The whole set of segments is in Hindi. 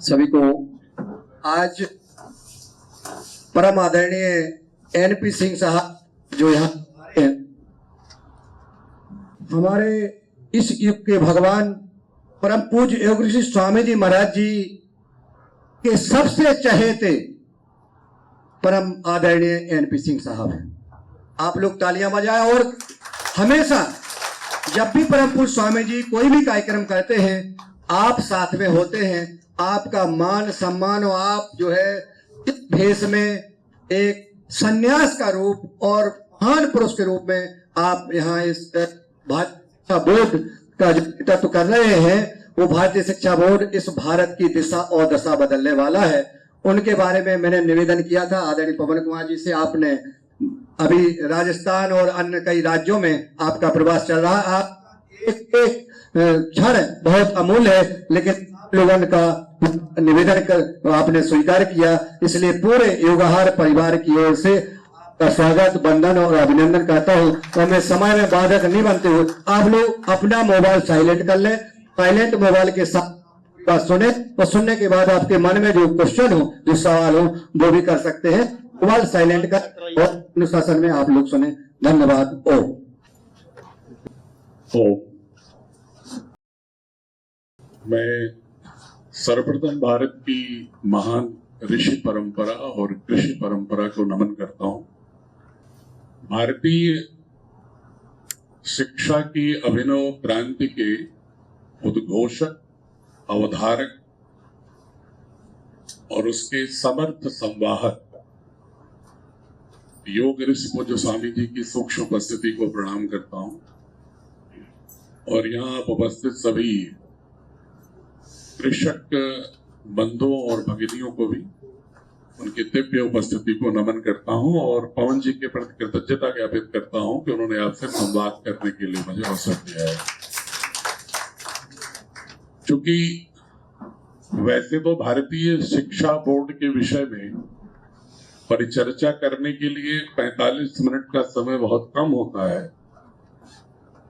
सभी को आज परम आदरणीय एनपी सिंह साहब जो यहाँ हैं, हमारे इस युग के भगवान परम पूज्य योग ऋषि स्वामी जी महाराज जी के सबसे चहेते परम आदरणीय एनपी सिंह साहब हैं। आप लोग तालियां बजाएं। और हमेशा जब भी परम पूज्य स्वामी जी कोई भी कार्यक्रम करते हैं आप साथ में होते हैं। आपका मान सम्मान और आप जो है इस भेष में एक सन्यास का रूप और महान पुरुष के रूप में आप यहाँ इस भारतीय बोर्ड का जो नेतृत्व कर रहे हैं, वो भारतीय शिक्षा बोर्ड इस भारत की दिशा और दशा बदलने वाला है। उनके बारे में मैंने निवेदन किया था आदरणीय पवन कुमार जी से। आपने अभी राजस्थान और अन्य कई राज्यों में आपका प्रवास चल रहा है। आप एक क्षण बहुत अमूल्य है, लेकिन लोगों का निवेदन कर आपने स्वीकार किया, इसलिए पूरे योगाहार परिवार की ओर से आपका स्वागत, वंदन और अभिनंदन करता हूं। तो मैं समय में बाधक नहीं बनते हुए आप लोग अपना मोबाइल साइलेंट कर लें। साइलेंट मोबाइल के साथ बात सुने और सुनने के बाद आपके मन में जो क्वेश्चन हो, जो सवाल हो, वो भी कर सकते हैं। मोबाइल साइलेंट कर और अनुशासन में आप लोग सुने। धन्यवाद। मैं सर्वप्रथम भारत की महान ऋषि परंपरा और कृषि परंपरा को नमन करता हूं। भारतीय शिक्षा की अभिनव क्रांति के उद्घोषक, अवधारक और उसके समर्थ संवाहक योग ऋषि पूज्य स्वामी जी की सूक्ष्म उपस्थिति को प्रणाम करता हूं और यहाँ उपस्थित सभी कृषक बंधुओं और भगिनियों को भी उनकी दिव्य उपस्थिति को नमन करता हूं और पवन जी के प्रति कृतज्ञता ज्ञापित करता हूं कि उन्होंने आपसे संवाद करने के लिए मुझे अवसर दिया है। क्योंकि वैसे तो भारतीय शिक्षा बोर्ड के विषय में परिचर्चा करने के लिए 45 मिनट का समय बहुत कम होता है,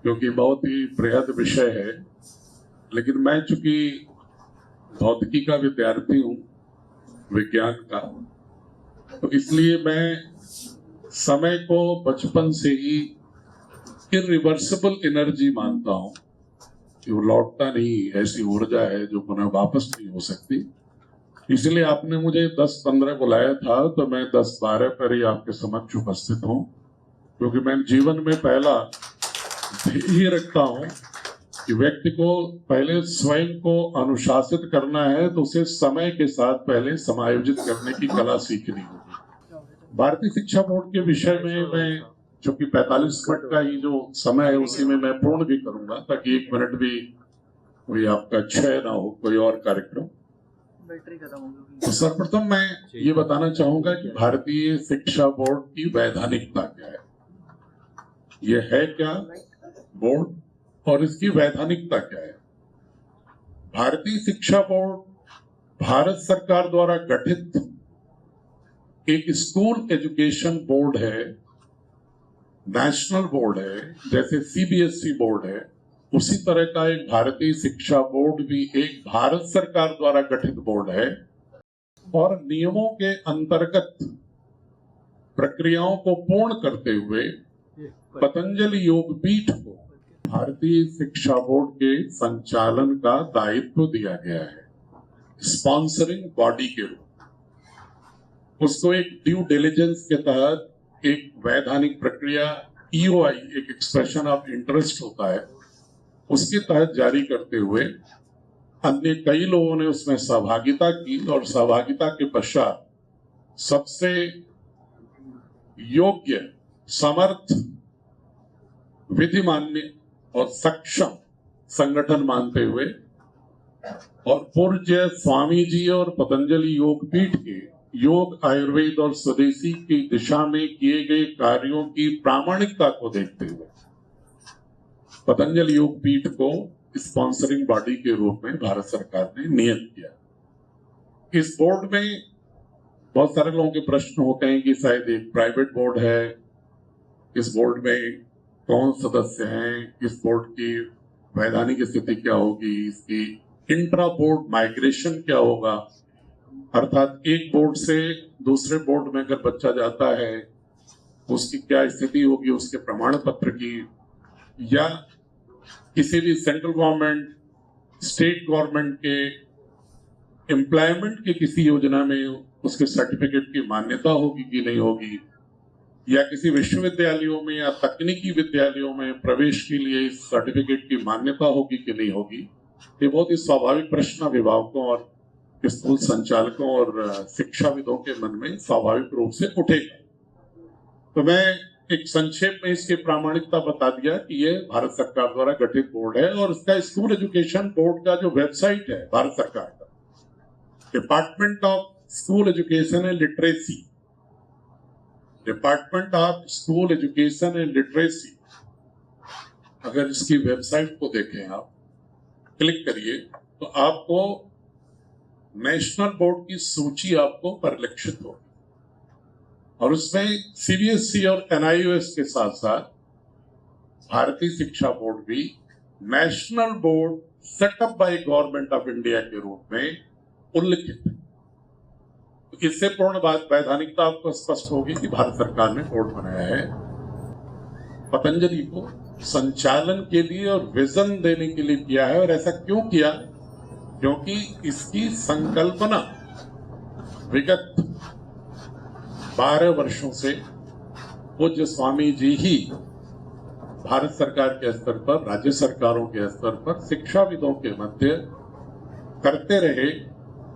क्योंकि बहुत ही बृहद विषय है। लेकिन मैं चूंकि भौतिकी का विद्यार्थी हूं, विज्ञान का, तो इसलिए मैं समय को बचपन से ही इरिवर्सिबल एनर्जी मानता हूं कि वो लौटता नहीं, ऐसी ऊर्जा है जो पुनः वापस नहीं हो सकती। इसलिए आपने मुझे 10-15 बुलाया था, तो मैं 10-12 पर ही आपके समक्ष उपस्थित हूं, क्योंकि मैं जीवन में पहला ध्येय रखता हूं कि व्यक्ति को पहले स्वयं को अनुशासित करना है, तो उसे समय के साथ पहले समायोजित करने की कला सीखनी होगी। भारतीय शिक्षा बोर्ड के विषय में मैं चूंकि 45 मिनट का ही जो समय है उसी में मैं पूर्ण भी करूंगा, ताकि 1 मिनट भी कोई आपका क्षय ना हो, कोई और कार्यक्रम। तो सर्वप्रथम मैं ये बताना चाहूंगा कि भारतीय शिक्षा बोर्ड की वैधानिकता क्या है, ये है क्या बोर्ड और इसकी वैधानिकता क्या है। भारतीय शिक्षा बोर्ड भारत सरकार द्वारा गठित एक स्कूल एजुकेशन बोर्ड है, नेशनल बोर्ड है। जैसे सीबीएसई बोर्ड है, उसी तरह का एक भारतीय शिक्षा बोर्ड भी एक भारत सरकार द्वारा गठित बोर्ड है और नियमों के अंतर्गत प्रक्रियाओं को पूर्ण करते हुए पतंजलि योगपीठ को भारतीय शिक्षा बोर्ड के संचालन का दायित्व दिया गया है, स्पॉन्सरिंग बॉडी के रूप। उसको एक ड्यू डिलिजेंस के तहत एक वैधानिक प्रक्रिया EOI, एक एक्सप्रेशन ऑफ इंटरेस्ट होता है, उसके तहत जारी करते हुए अन्य कई लोगों ने उसमें सहभागिता की और सहभागिता के पश्चात सबसे योग्य, समर्थ, विधिमान्य और सक्षम संगठन मानते हुए और पूज्य स्वामी जी और पतंजलि योगपीठ के योग, आयुर्वेद और स्वदेशी की दिशा में किए गए कार्यों की प्रामाणिकता को देखते हुए पतंजलि योगपीठ को स्पॉन्सरिंग बॉडी के रूप में भारत सरकार ने नियत किया। इस बोर्ड में बहुत सारे लोगों के प्रश्न होते हैं कि शायद एक प्राइवेट बोर्ड है, इस बोर्ड में कौन सदस्य हैं, इस बोर्ड की वैधानिक स्थिति क्या होगी, इसकी इंट्रा बोर्ड माइग्रेशन क्या होगा, अर्थात एक बोर्ड से दूसरे बोर्ड में अगर बच्चा जाता है उसकी क्या स्थिति होगी, उसके प्रमाण पत्र की, या किसी भी सेंट्रल गवर्नमेंट स्टेट गवर्नमेंट के एम्प्लॉयमेंट की किसी योजना में उसके सर्टिफिकेट की मान्यता होगी कि नहीं होगी, या किसी विश्वविद्यालयों में या तकनीकी विद्यालयों में प्रवेश के लिए इस सर्टिफिकेट की मान्यता होगी कि नहीं होगी। ये बहुत ही स्वाभाविक प्रश्न अभिभावकों और स्कूल संचालकों और शिक्षाविदों के मन में स्वाभाविक रूप से उठेगा। तो मैं एक संक्षेप में इसकी प्रामाणिकता बता दिया कि ये भारत सरकार द्वारा गठित बोर्ड है और इसका स्कूल एजुकेशन बोर्ड का जो वेबसाइट है भारत सरकार का, department of school education and literacy, department of school education and literacy, अगर इसकी वेबसाइट को देखें आप, क्लिक करिए तो आपको नेशनल बोर्ड की सूची आपको परिलक्षित होगी और उसमें सीबीएसई और एनआईओएस के साथ साथ भारतीय शिक्षा बोर्ड भी national board setup by government of India के रूप में उल्लिखित है। तो इससे पूर्ण बात वैधानिकता आपको स्पष्ट होगी कि भारत सरकार ने बोर्ड बनाया है। पतंजलि को संचालन के लिए और विजन देने के लिए किया है, और ऐसा क्यों किया? क्योंकि इसकी संकल्पना विगत 12 वर्षों से पूज्य स्वामी जी ही भारत सरकार के स्तर पर, राज्य सरकारों के स्तर पर, शिक्षाविदों के मध्य करते रहे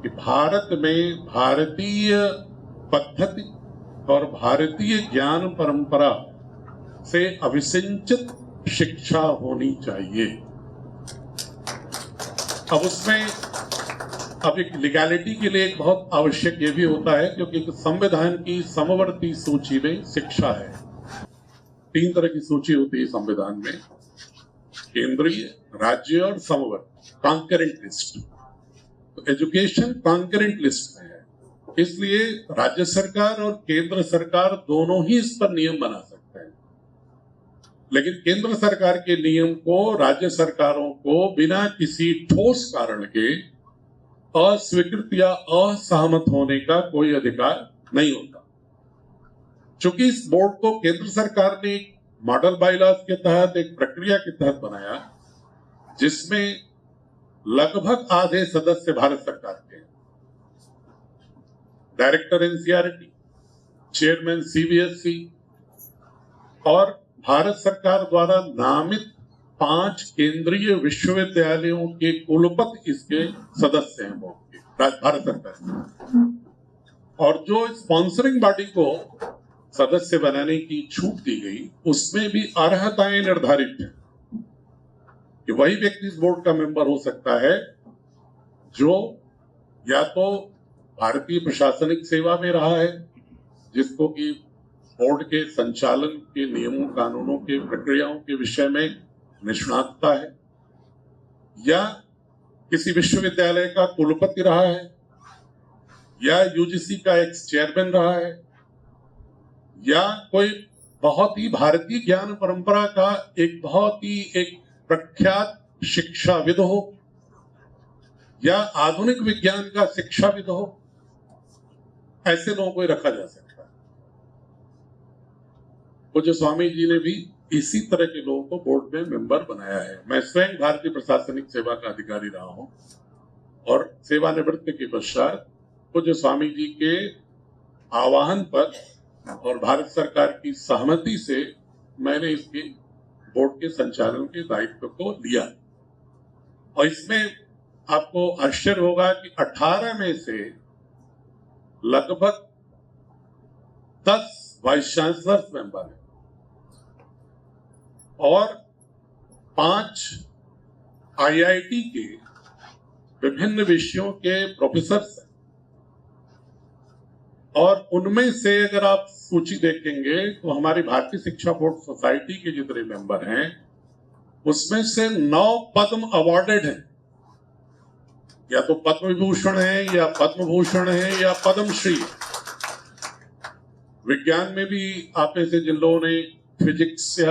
कि भारत में भारतीय पद्धति और भारतीय ज्ञान परंपरा से अभिसिंचित शिक्षा होनी चाहिए। अब उसमें अब एक लीगैलिटी के लिए एक बहुत आवश्यक ये भी होता है, क्योंकि संविधान की समवर्ती सूची में शिक्षा है। 3 तरह की सूची होती है संविधान में, केंद्रीय, राज्य और समवर्ती, कॉन्करेंट लिस्ट। तो एजुकेशन कॉन्करेंट लिस्ट में है, इसलिए राज्य सरकार और केंद्र सरकार दोनों ही इस पर नियम बना सकते हैं। लेकिन केंद्र सरकार के नियम को राज्य सरकारों को बिना किसी ठोस कारण के अस्वीकृत या असहमत होने का कोई अधिकार नहीं होता। चूंकि इस बोर्ड को केंद्र सरकार ने मॉडल बायलॉज के तहत एक प्रक्रिया के तहत बनाया, जिसमें लगभग आधे सदस्य भारत सरकार के हैं। डायरेक्टर एनसीईआरटी, चेयरमैन सीबीएसई और भारत सरकार द्वारा नामित 5 केंद्रीय विश्वविद्यालयों के कुलपति इसके सदस्य हैं बोर्ड के, भारत सरकार। और जो स्पॉन्सरिंग बॉडी को सदस्य बनाने की छूट दी गई, उसमें भी अर्हताएं निर्धारित हैं कि वही व्यक्ति इस बोर्ड का मेंबर हो सकता है जो या तो भारतीय प्रशासनिक सेवा में रहा है, जिसको कि बोर्ड के संचालन के नियमों, कानूनों के प्रक्रियाओं के विषय में निष्णातता है, या किसी विश्वविद्यालय का कुलपति रहा है, या यूजीसी का एक्स चेयरमैन रहा है, या कोई बहुत ही भारतीय ज्ञान परंपरा का एक बहुत ही एक प्रख्यात शिक्षाविद हो, या आधुनिक विज्ञान का शिक्षाविद हो। ऐसे लोगों को रखा जा सकता है। पूज्य स्वामी जी ने भी इसी तरह के लोगों को बोर्ड में मेंबर बनाया है। मैं स्वयं भारतीय प्रशासनिक सेवा का अधिकारी रहा हूं और सेवानिवृत्ति के पश्चात पूज्य स्वामी जी के आह्वान पर और भारत सरकार की सहमति से मैंने इसके बोर्ड के संचालन के दायित्व को लिया। और इसमें आपको आश्चर्य होगा कि 18 में से लगभग 10 वाइस चांसलर मेंबर हैं और 5 आईआईटी के विभिन्न विषयों के प्रोफेसर्स हैं। और उनमें से अगर आप सूची देखेंगे तो हमारी भारतीय शिक्षा बोर्ड सोसाइटी के जितने मेंबर हैं, उसमें से 9 पद्म अवार्डेड हैं, या तो पद्म विभूषण है, या पद्म भूषण है, या पद्मश्री। विज्ञान में भी आप में से जिन लोगों ने फिजिक्स से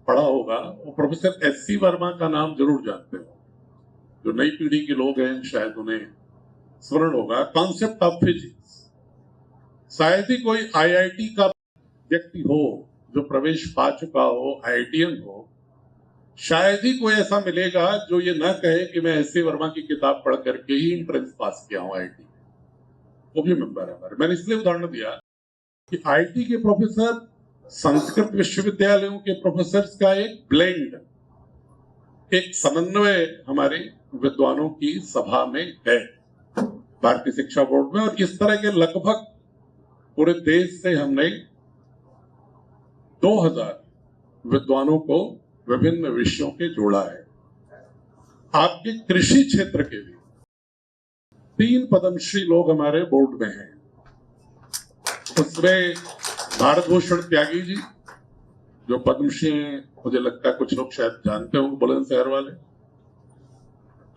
पढ़ा होगा, वो प्रोफेसर एस.सी. वर्मा का नाम जरूर जानते हो। जो नई पीढ़ी के लोग हैं शायद उन्हें स्मरण होगा, कॉन्सेप्ट ऑफ फिजिक्स। शायद ही कोई आईआईटी का व्यक्ति हो जो प्रवेश पा चुका हो, आईआईटीएन हो, शायद ही कोई ऐसा मिलेगा जो ये ना कहे कि मैं एस ए वर्मा की किताब पढ़ करके ही एंट्रेंस पास किया हूं आईआईटी। वो भी मेंबर है हमारे। मैंने इसलिए उदाहरण दिया कि आईआईटी के प्रोफेसर संस्कृत विश्वविद्यालयों के प्रोफेसर का एक ब्लेंड, एक समन्वय हमारे विद्वानों की सभा में है भारतीय शिक्षा बोर्ड में। और इस तरह के लगभग पूरे देश से हमने 2000 विद्वानों को विभिन्न विषयों के जोड़ा है। आपके कृषि क्षेत्र के भी 3 पद्मश्री लोग हमारे बोर्ड में हैं। उसमें भारत भूषण त्यागी जी जो पद्मश्री हैं, मुझे लगता है कुछ लोग शायद जानते होंगे, बुलंदशहर वाले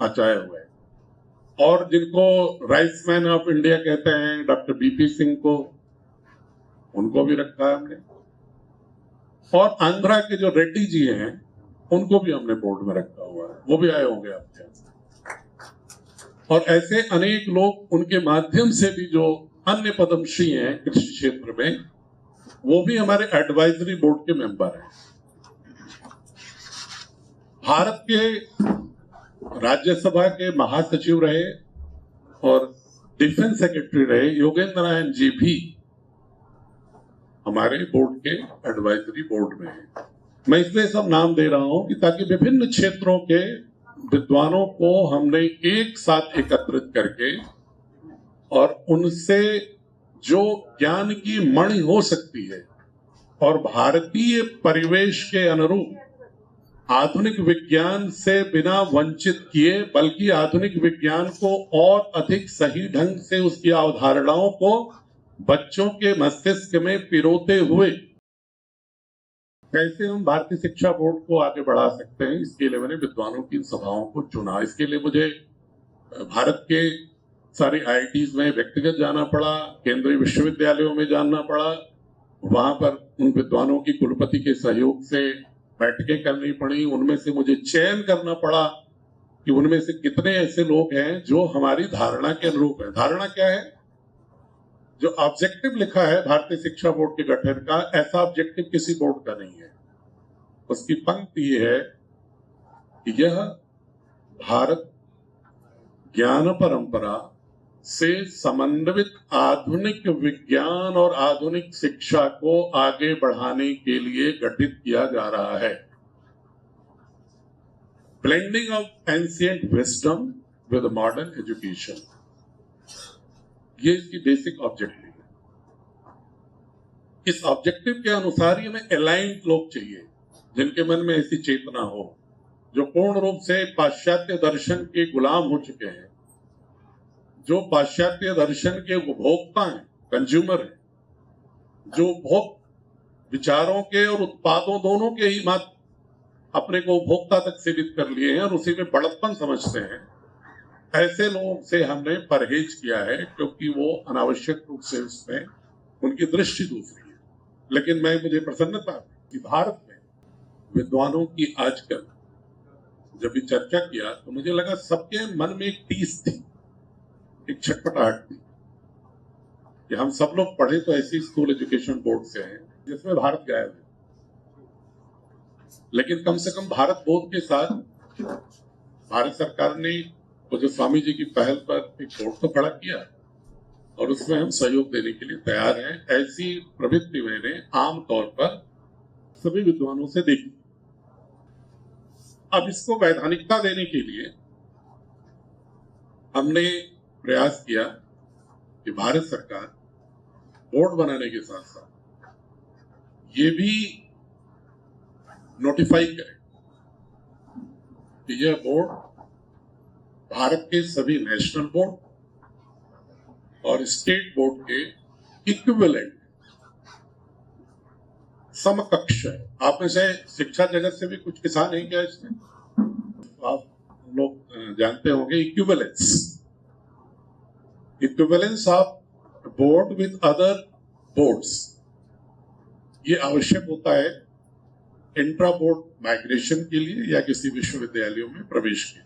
आचार्य हुए, और जिनको राइस मैन ऑफ इंडिया कहते हैं डॉक्टर बीपी सिंह को, उनको भी रखा है हमने। और आंध्रा के जो रेड्डी जी हैं उनको भी हमने बोर्ड में रखा हुआ है, वो भी आए होंगे आपके यहाँ। और ऐसे अनेक लोग, उनके माध्यम से भी जो अन्य पद्मश्री हैं कृषि क्षेत्र में, वो भी हमारे एडवाइजरी बोर्ड के मेंबर हैं। भारत के राज्यसभा के महासचिव रहे और डिफेंस सेक्रेटरी रहे योगेंद्र नारायण जी भी हमारे बोर्ड के एडवाइजरी बोर्ड में हैं। मैं इसलिए सब नाम दे रहा हूं कि ताकि विभिन्न क्षेत्रों के विद्वानों को हमने एक साथ एकत्रित करके और उनसे जो ज्ञान की मणि हो सकती है और भारतीय परिवेश के अनुरूप आधुनिक विज्ञान से बिना वंचित किए, बल्कि आधुनिक विज्ञान को और अधिक सही ढंग से उसकी अवधारणाओं को बच्चों के मस्तिष्क में पिरोते हुए कैसे हम भारतीय शिक्षा बोर्ड को आगे बढ़ा सकते हैं, इसके लिए मैंने विद्वानों की सभाओं को चुना। इसके लिए मुझे भारत के सारे आईआईटीज में व्यक्तिगत जाना पड़ा, केंद्रीय विश्वविद्यालयों में जानना पड़ा, वहां पर उन विद्वानों की कुलपति के सहयोग से बैठकें करनी पड़ी। उनमें से मुझे चयन करना पड़ा कि उनमें से कितने ऐसे लोग हैं जो हमारी धारणा के अनुरूप है। धारणा क्या है? जो ऑब्जेक्टिव लिखा है भारतीय शिक्षा बोर्ड के गठन का, ऐसा ऑब्जेक्टिव किसी बोर्ड का नहीं है। उसकी पंक्ति ये है कि यह भारत ज्ञान परंपरा से समन्वित आधुनिक विज्ञान और आधुनिक शिक्षा को आगे बढ़ाने के लिए गठित किया जा रहा है। Blending of ancient wisdom with modern education, ये इसकी बेसिक ऑब्जेक्टिव है। इस ऑब्जेक्टिव के अनुसार ही हमें अलाइंड लोग चाहिए, जिनके मन में ऐसी चेतना हो, जो पूर्ण रूप से पाश्चात्य दर्शन के गुलाम हो चुके हैं, जो पाश्चात्य दर्शन के उपभोक्ता हैं, कंज्यूमर हैं, जो उपभोग विचारों के और उत्पादों दोनों के ही मात्र अपने को उपभोक्ता तक सीमित कर लिए हैं और उसी में बड़प्पन समझते हैं। ऐसे लोगों से हमने परहेज किया है, क्योंकि वो अनावश्यक रूप से उसमें उनकी दृष्टि दूसरी है। लेकिन मुझे प्रसन्नता है कि भारत में विद्वानों की आजकल जब भी चर्चा किया तो मुझे लगा सबके मन में एक टीस थी, एक छटपटाहट थी कि हम सब लोग पढ़े तो ऐसी स्कूल एजुकेशन बोर्ड से हैं जिसमें भारत गायब है। लेकिन कम से कम भारत बोर्ड के साथ भारत सरकार ने जो स्वामी जी की पहल पर एक बोर्ड तो खड़ा किया और उसमें हम सहयोग देने के लिए तैयार हैं। ऐसी प्रवृत्ति मैंने आमतौर पर सभी विद्वानों से देखी। अब इसको वैधानिकता देने के लिए हमने प्रयास किया कि भारत सरकार बोर्ड बनाने के साथ साथ ये भी नोटिफाई करे कि यह बोर्ड भारत के सभी नेशनल बोर्ड और स्टेट बोर्ड के इक्विवेलेंट समकक्ष है। आप में से शिक्षा जगत से भी कुछ किसान हैं क्या इसमें? आप लोग जानते होंगे equivalence of board with other boards, ये आवश्यक होता है इंट्रा बोर्ड माइग्रेशन के लिए या किसी विश्वविद्यालयों में प्रवेश के लिए।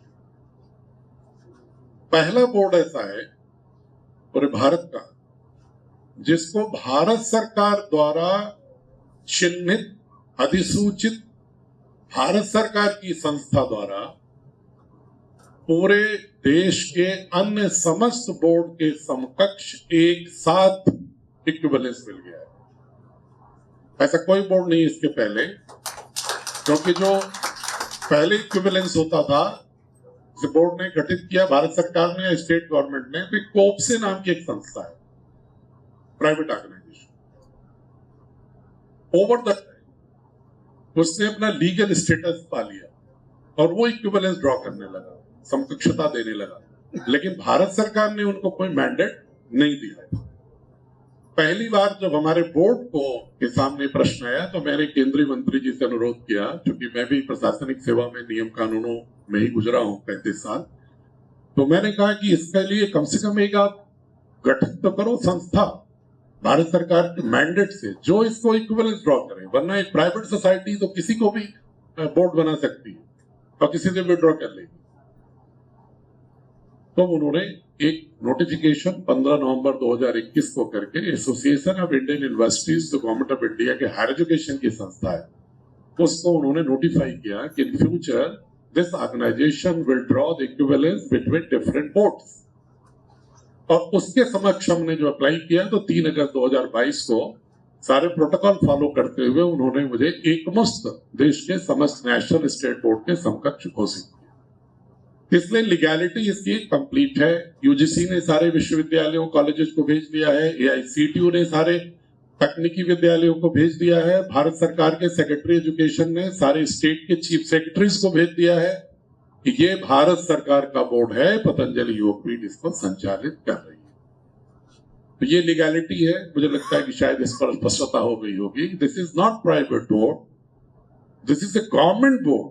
पहला बोर्ड ऐसा है पूरे भारत का जिसको भारत सरकार द्वारा चिन्हित अधिसूचित भारत सरकार की संस्था द्वारा पूरे देश के अन्य समस्त बोर्ड के समकक्ष एक साथ इक्विवेलेंस मिल गया है। ऐसा कोई बोर्ड नहीं इसके पहले, क्योंकि जो पहले इक्विवेलेंस होता था इस बोर्ड ने गठित किया भारत सरकार ने या स्टेट गवर्नमेंट ने, भी कोप्से नाम की एक संस्था है, private organisation. Over the time उसने अपना लीगल स्टेटस पा लिया और वो इक्विवेलेंस ड्रॉ करने लगा, समकक्षता देने लगा, लेकिन भारत सरकार ने उनको कोई मैंडेट नहीं दिया। पहली बार जब हमारे बोर्ड को के सामने प्रश्न आया तो मैंने केंद्रीय मंत्री जी से अनुरोध किया, क्योंकि मैं भी प्रशासनिक सेवा में नियम कानूनों में ही गुजरा हूं 35 साल, तो मैंने कहा कि इसके लिए कम से कम एक आप गठन तो करो संस्था भारत सरकार के मैंडेट से जो इसको इक्विवेलेंस ड्रॉ करे, वरना एक प्राइवेट सोसाइटी तो किसी को भी बोर्ड बना सकती है और किसी से विड्रॉ कर लेगी। तो उन्होंने एक नोटिफिकेशन 15 नवंबर 2021 को करके एसोसिएशन ऑफ इंडियन यूनिवर्सिटीज जो गवर्नमेंट ऑफ इंडिया के हायर एजुकेशन की संस्था है, उसको उन्होंने नोटिफाई किया कि in future this organisation will draw the equivalence between different boards. और उसके समक्ष हमने जो अप्लाई किया तो 3 अगस्त 2022 को सारे प्रोटोकॉल फॉलो करते हुए उन्होंने मुझे एकमुश्त देश के समस्त नेशनल स्टेट बोर्ड के समकक्ष घोषित किया। इसलिए लीगैलिटी इसकी कंप्लीट है। यूजीसी ने सारे विश्वविद्यालयों कॉलेजेस को भेज दिया है, एआईसीटीयू ने सारे तकनीकी विद्यालयों को भेज दिया है, भारत सरकार के सेक्रेटरी एजुकेशन ने सारे स्टेट के चीफ सेक्रेटरीज को भेज दिया है कि ये भारत सरकार का बोर्ड है, पतंजलि योगपीठ इसको संचालित कर रही है। तो ये लीगैलिटी है। मुझे लगता है कि शायद इस पर स्पष्टता हो गई होगी। This is not private board, this is a government board.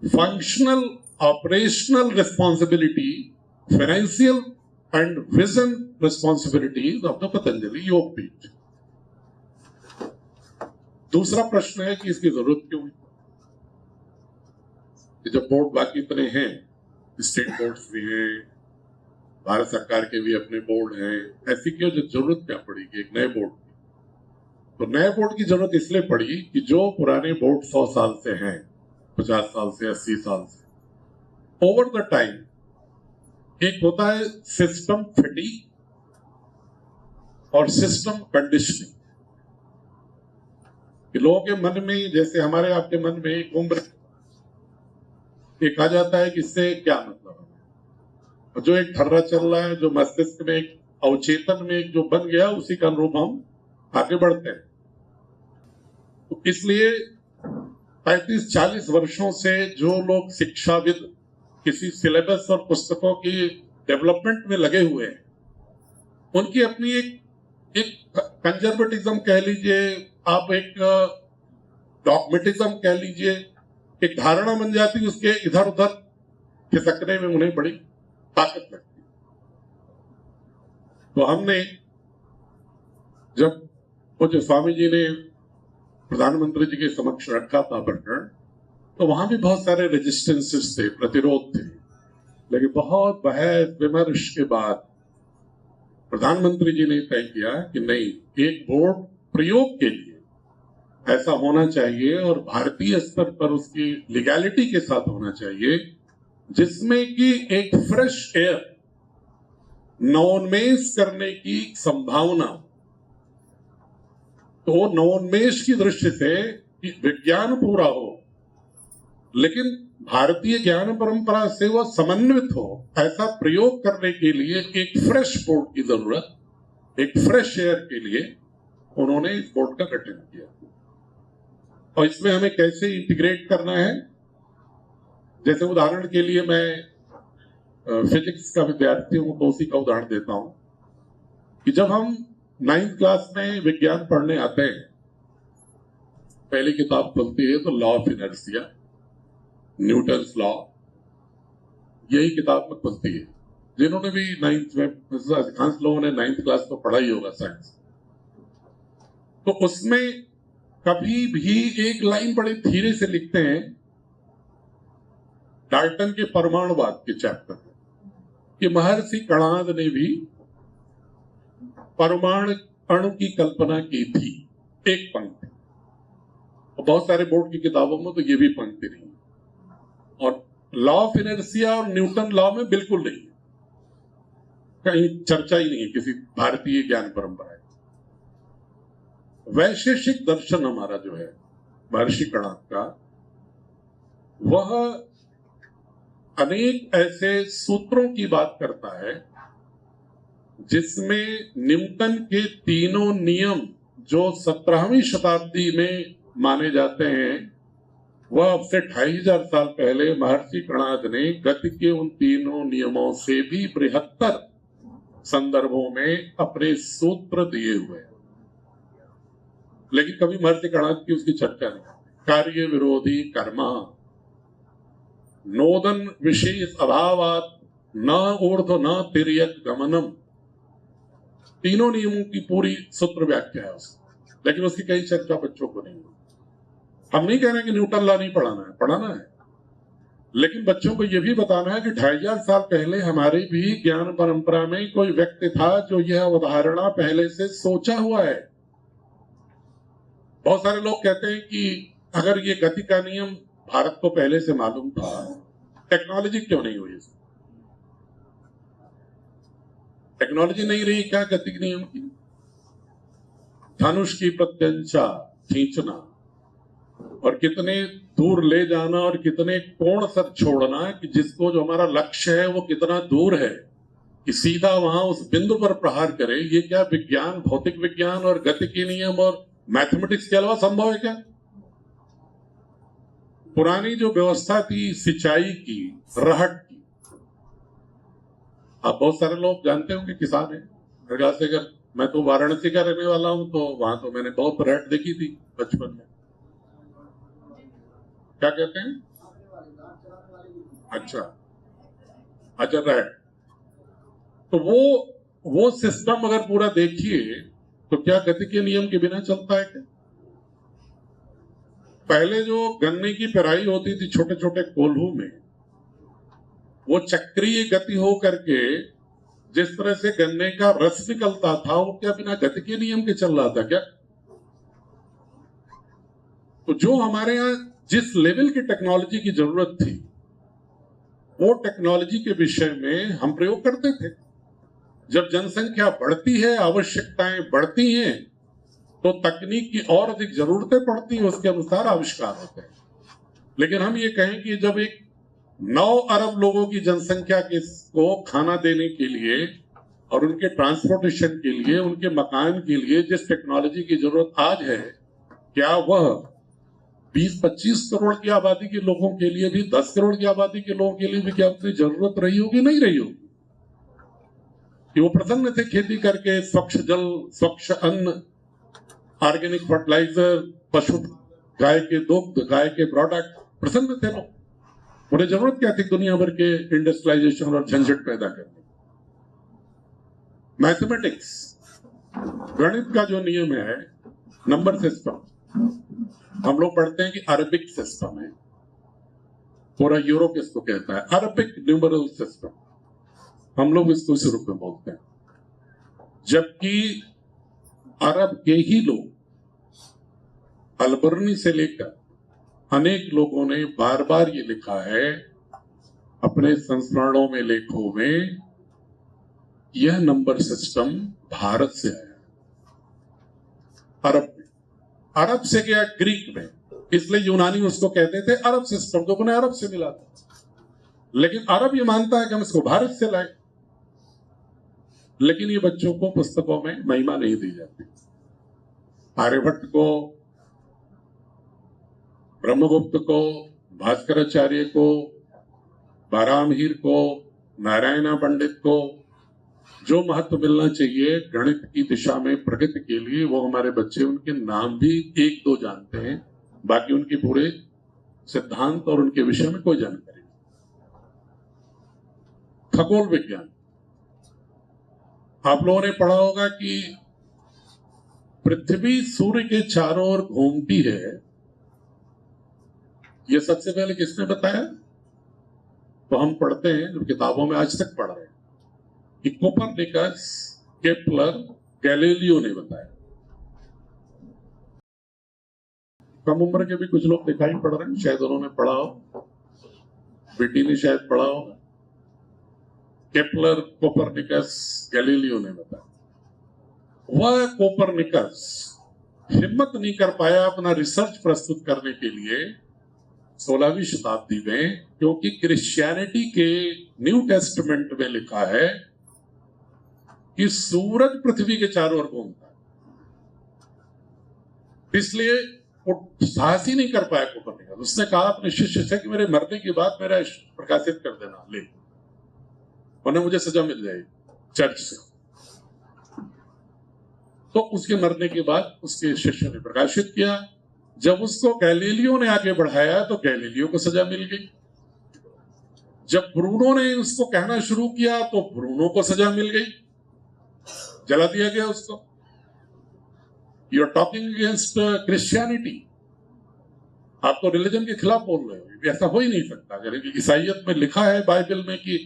Functional operational responsibility, financial and vision responsibilities of the Patanjali Yogapeeth। दूसरा प्रश्न है कि इसकी जरूरत क्यों है? जब बोर्ड बाकी इतने हैं, स्टेट बोर्ड्स भी हैं, भारत सरकार के भी अपने बोर्ड हैं, ऐसी क्यों जरूरत क्या पड़ेगी एक नए बोर्ड की? तो नए बोर्ड की जरूरत इसलिए पड़ी कि जो पुराने बोर्ड 100 साल से हैं, 50 साल से, 80 साल से, ओवर द टाइम एक होता है सिस्टम फटीग और सिस्टम कंडीशनिंग। लोगों के मन में, जैसे हमारे आपके मन में एक उम्र एक आ जाता है कि इससे क्या मतलब है, और जो एक ठर्रा चल रहा है, जो मस्तिष्क में एक अवचेतन में एक जो बन गया, उसी का अनुरूप हम आगे बढ़ते हैं। तो इसलिए 35-40 वर्षों से जो लोग शिक्षाविद किसी सिलेबस और पुस्तकों की डेवलपमेंट में लगे हुए हैं, उनकी अपनी एक कंजर्वेटिज्म कह लीजिए, आप एक डॉगमेटिज्म कह लीजिए, एक धारणा बन जाती है, उसके इधर उधर खिसकने में उन्हें बड़ी ताकत लगती है। तो हमने जब वो जो स्वामी जी ने प्रधानमंत्री जी के समक्ष रखा था प्रकरण, तो वहां भी बहुत सारे रेजिस्टेंसेस थे, प्रतिरोध थे, लेकिन बहुत बहस विमर्श के बाद प्रधानमंत्री जी ने तय किया कि नहीं, एक बोर्ड प्रयोग के लिए ऐसा होना चाहिए और भारतीय स्तर पर उसकी लीगैलिटी के साथ होना चाहिए, जिसमें कि एक फ्रेश एयर, नवोन्मेष करने की संभावना। तो नवोन्मेष की दृष्टि से विज्ञान पूरा हो, लेकिन भारतीय ज्ञान परंपरा से वह समन्वित हो, ऐसा प्रयोग करने के लिए एक फ्रेश बोर्ड की जरूरत, एक फ्रेश एयर के लिए उन्होंने इस बोर्ड का गठन किया। और इसमें हमें कैसे इंटीग्रेट करना है, जैसे उदाहरण के लिए मैं फिजिक्स का विद्यार्थी हूं तो उसी का उदाहरण देता हूं कि जब हम 9th क्लास में विज्ञान पढ़ने आते हैं, पहली किताब खुलती है तो law of inertia, Newton's law, यही किताब में खुलती है। जिन्होंने भी 9th में, अधिकांश लोगों ने 9th क्लास में पढ़ा ही होगा साइंस, तो उसमें कभी भी एक लाइन बड़े धीरे से लिखते हैं डाल्टन के परमाणुवाद के चैप्टर में, कि महर्षि कणाद ने भी परमाणु अणु की कल्पना की थी, एक पंक्ति। और बहुत सारे बोर्ड की किताबों में तो ये भी पंक्ति नहीं, और लॉ ऑफ इनर्शिया और न्यूटन लॉ में बिल्कुल नहीं है, कहीं चर्चा ही नहीं है किसी भारतीय ज्ञान परंपरा की। वैशेषिक दर्शन हमारा जो है महर्षि कणाद का, वह अनेक ऐसे सूत्रों की बात करता है जिसमें न्यूटन के तीनों नियम जो 17वीं शताब्दी में माने जाते हैं, वह अब से 2500 साल पहले महर्षि कणाद ने गति के उन तीनों नियमों से भी बृहत्तर संदर्भों में अपने सूत्र दिए हुए हैं। लेकिन कभी महर्षि कणाद की उसकी चर्चा नहीं। कार्य विरोधी कर्मा नोदन विशेष अभावात न ऊर्ध्व न तिर्यक गमनम, तीनों नियमों की पूरी सूत्र व्याख्या है उसकी, लेकिन उसकी कई चर्चा बच्चों को नहीं हुई। हम नहीं कह रहे कि न्यूटन लॉ नहीं पढ़ाना है, लेकिन बच्चों को यह भी बताना है कि 2500 साल पहले हमारी भी ज्ञान परंपरा में कोई व्यक्ति था जो यह अवधारणा पहले से सोचा हुआ है। बहुत सारे लोग कहते हैं कि अगर ये गति का नियम भारत को पहले से मालूम था, टेक्नोलॉजी क्यों नहीं हुई? टेक्नोलॉजी नहीं रही क्या गति के नियम की? धनुष की प्रत्यंचा खींचना और कितने दूर ले जाना और कितने कोण तक छोड़ना कि जिसको जो हमारा लक्ष्य है वो कितना दूर है कि सीधा वहां उस बिंदु पर प्रहार करे, ये क्या विज्ञान, भौतिक विज्ञान और गति के नियम और मैथमेटिक्स के अलावा संभव है क्या? पुरानी जो व्यवस्था थी सिंचाई की, रहट की, आप बहुत सारे लोग जानते होंगे, किसान है मेरे से, अगर मैं तो वाराणसी का रहने वाला हूं तो वहां तो मैंने बहुत रहट देखी थी बचपन में। क्या कहते हैं? अच्छा रहट। तो वो सिस्टम अगर पूरा देखिए तो क्या गति के नियम के बिना चलता है क्या? पहले जो गन्ने की पेराई होती थी छोटे छोटे कोल्हू में, वो चक्रीय गति हो करके जिस तरह से गन्ने का रस निकलता था, वो क्या बिना गति के नियम के चल रहा था क्या? तो जो हमारे यहाँ जिस लेवल की टेक्नोलॉजी की जरूरत थी, वो टेक्नोलॉजी के विषय में हम प्रयोग करते थे। जब जनसंख्या बढ़ती है, आवश्यकताएं बढ़ती हैं, तो तकनीक की और अधिक जरूरतें पड़ती हैं, उसके अनुसार आविष्कार होते हैं। लेकिन हम ये कहें कि जब एक 9 अरब लोगों की जनसंख्या को खाना देने के लिए और उनके ट्रांसपोर्टेशन के लिए, उनके मकान के लिए जिस टेक्नोलॉजी की जरूरत आज है, क्या वह 20-25 करोड़ की आबादी के लोगों के लिए भी, 10 करोड़ की आबादी के लोगों के लिए भी क्या उतनी जरूरत रही होगी? नहीं रही होगी। कि वो प्रसन्न थे खेती करके, स्वच्छ जल, स्वच्छ अन्न, ऑर्गेनिक फर्टिलाइजर, पशु, गाय के दुग्ध, गाय के प्रोडक्ट, प्रसन्न थे लोग। उन्हें जरूरत क्या थी दुनिया भर के इंडस्ट्रियलाइजेशन और झंझट पैदा करने? मैथमेटिक्स, गणित का जो नियम है, नंबर सिस्टम, हम लोग पढ़ते हैं कि अरबिक सिस्टम है, पूरा यूरोप इसको कहता है अरबिक न्यूमरल सिस्टम, हम लोग इसको इस रूप में बोलते हैं। जबकि अरब के ही लोग अलबर्नी से लेकर अनेक लोगों ने बार बार ये लिखा है अपने संस्मरणों में, लेखों में, यह नंबर सिस्टम भारत से आया, अरब में। अरब से गया ग्रीक में, इसलिए यूनानी उसको कहते थे अरब सिस्टम, तो उन्हें अरब से मिला था। लेकिन अरब ये मानता है कि हम इसको भारत से लाए, लेकिन ये बच्चों को पुस्तकों में महिमा नहीं दी जाती। आर्यभट्ट को, ब्रह्मगुप्त को, भास्कराचार्य को, बारामहीर को, नारायणा पंडित को जो महत्व मिलना चाहिए गणित की दिशा में प्रगति के लिए, वो हमारे बच्चे उनके नाम भी 1-2 जानते हैं, बाकी उनके पूरे सिद्धांत और उनके विषय में कोई जानकारी नहीं। खगोल विज्ञान, आप लोगों ने पढ़ा होगा कि पृथ्वी सूर्य के चारों ओर घूमती है। यह सबसे पहले किसने बताया? तो हम पढ़ते हैं, जो किताबों में आज तक पढ़ रहे हैं, कि कोपरनिकस, केपलर, गैलीलियो ने बताया। कम उम्र के भी कुछ लोग दिखाई पड़ रहे हैं, शायद उन्होंने पढ़ा हो, बेटी ने शायद पढ़ा होगा। केपलर, कोपरनिकस, गैलीलियो ने बताया। वह कोपरनिकस हिम्मत नहीं कर पाया अपना रिसर्च प्रस्तुत करने के लिए 16वीं शताब्दी में, क्योंकि क्रिश्चियनिटी के न्यू टेस्टमेंट में लिखा है कि सूरज पृथ्वी के चारों ओर घूमता है। इसलिए वो साहस ही नहीं कर पाया कोपरनिकस। उसने कहा अपने शिष्य से कि मेरे मरने के बाद मेरा प्रकाशित कर देना, ले, वरना मुझे सजा मिल जाएगी चर्च से। तो उसके मरने के बाद उसके शिष्य ने प्रकाशित किया। जब उसको गैलीलियो ने आगे बढ़ाया तो गैलीलियो को सजा मिल गई। जब ब्रूनो ने उसको कहना शुरू किया तो ब्रूनो को सजा मिल गई, जला दिया गया उसको। You are talking against Christianity, आप तो रिलीजन के खिलाफ बोल रहे हो। ऐसा हो ही नहीं सकता। अगर ईसाइयत में लिखा है बाइबल में कि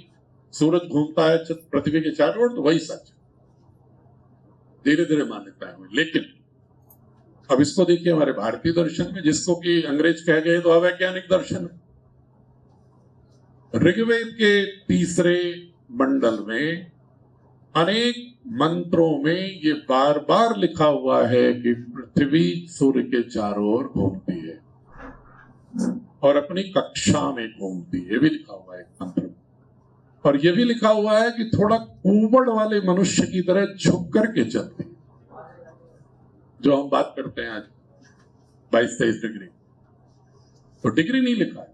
सूरज घूमता है पृथ्वी के चारों ओर, तो वही सच है। धीरे धीरे मान्यताएं हुई। लेकिन अब इसको देखिए हमारे भारतीय दर्शन में, जिसको कि अंग्रेज कह गए तो अवैज्ञानिक दर्शन है। ऋग्वेद के 3रे मंडल में अनेक मंत्रों में ये बार बार लिखा हुआ है कि पृथ्वी सूर्य के चारों ओर घूमती है और अपनी कक्षा में घूमती है। ये भी लिखा हुआ है मंत्र में। और ये भी लिखा हुआ है कि थोड़ा कुबड़ वाले मनुष्य की तरह झुक करके चलती है, जो हम बात करते हैं आज 22-23 डिग्री। तो डिग्री नहीं लिखा है,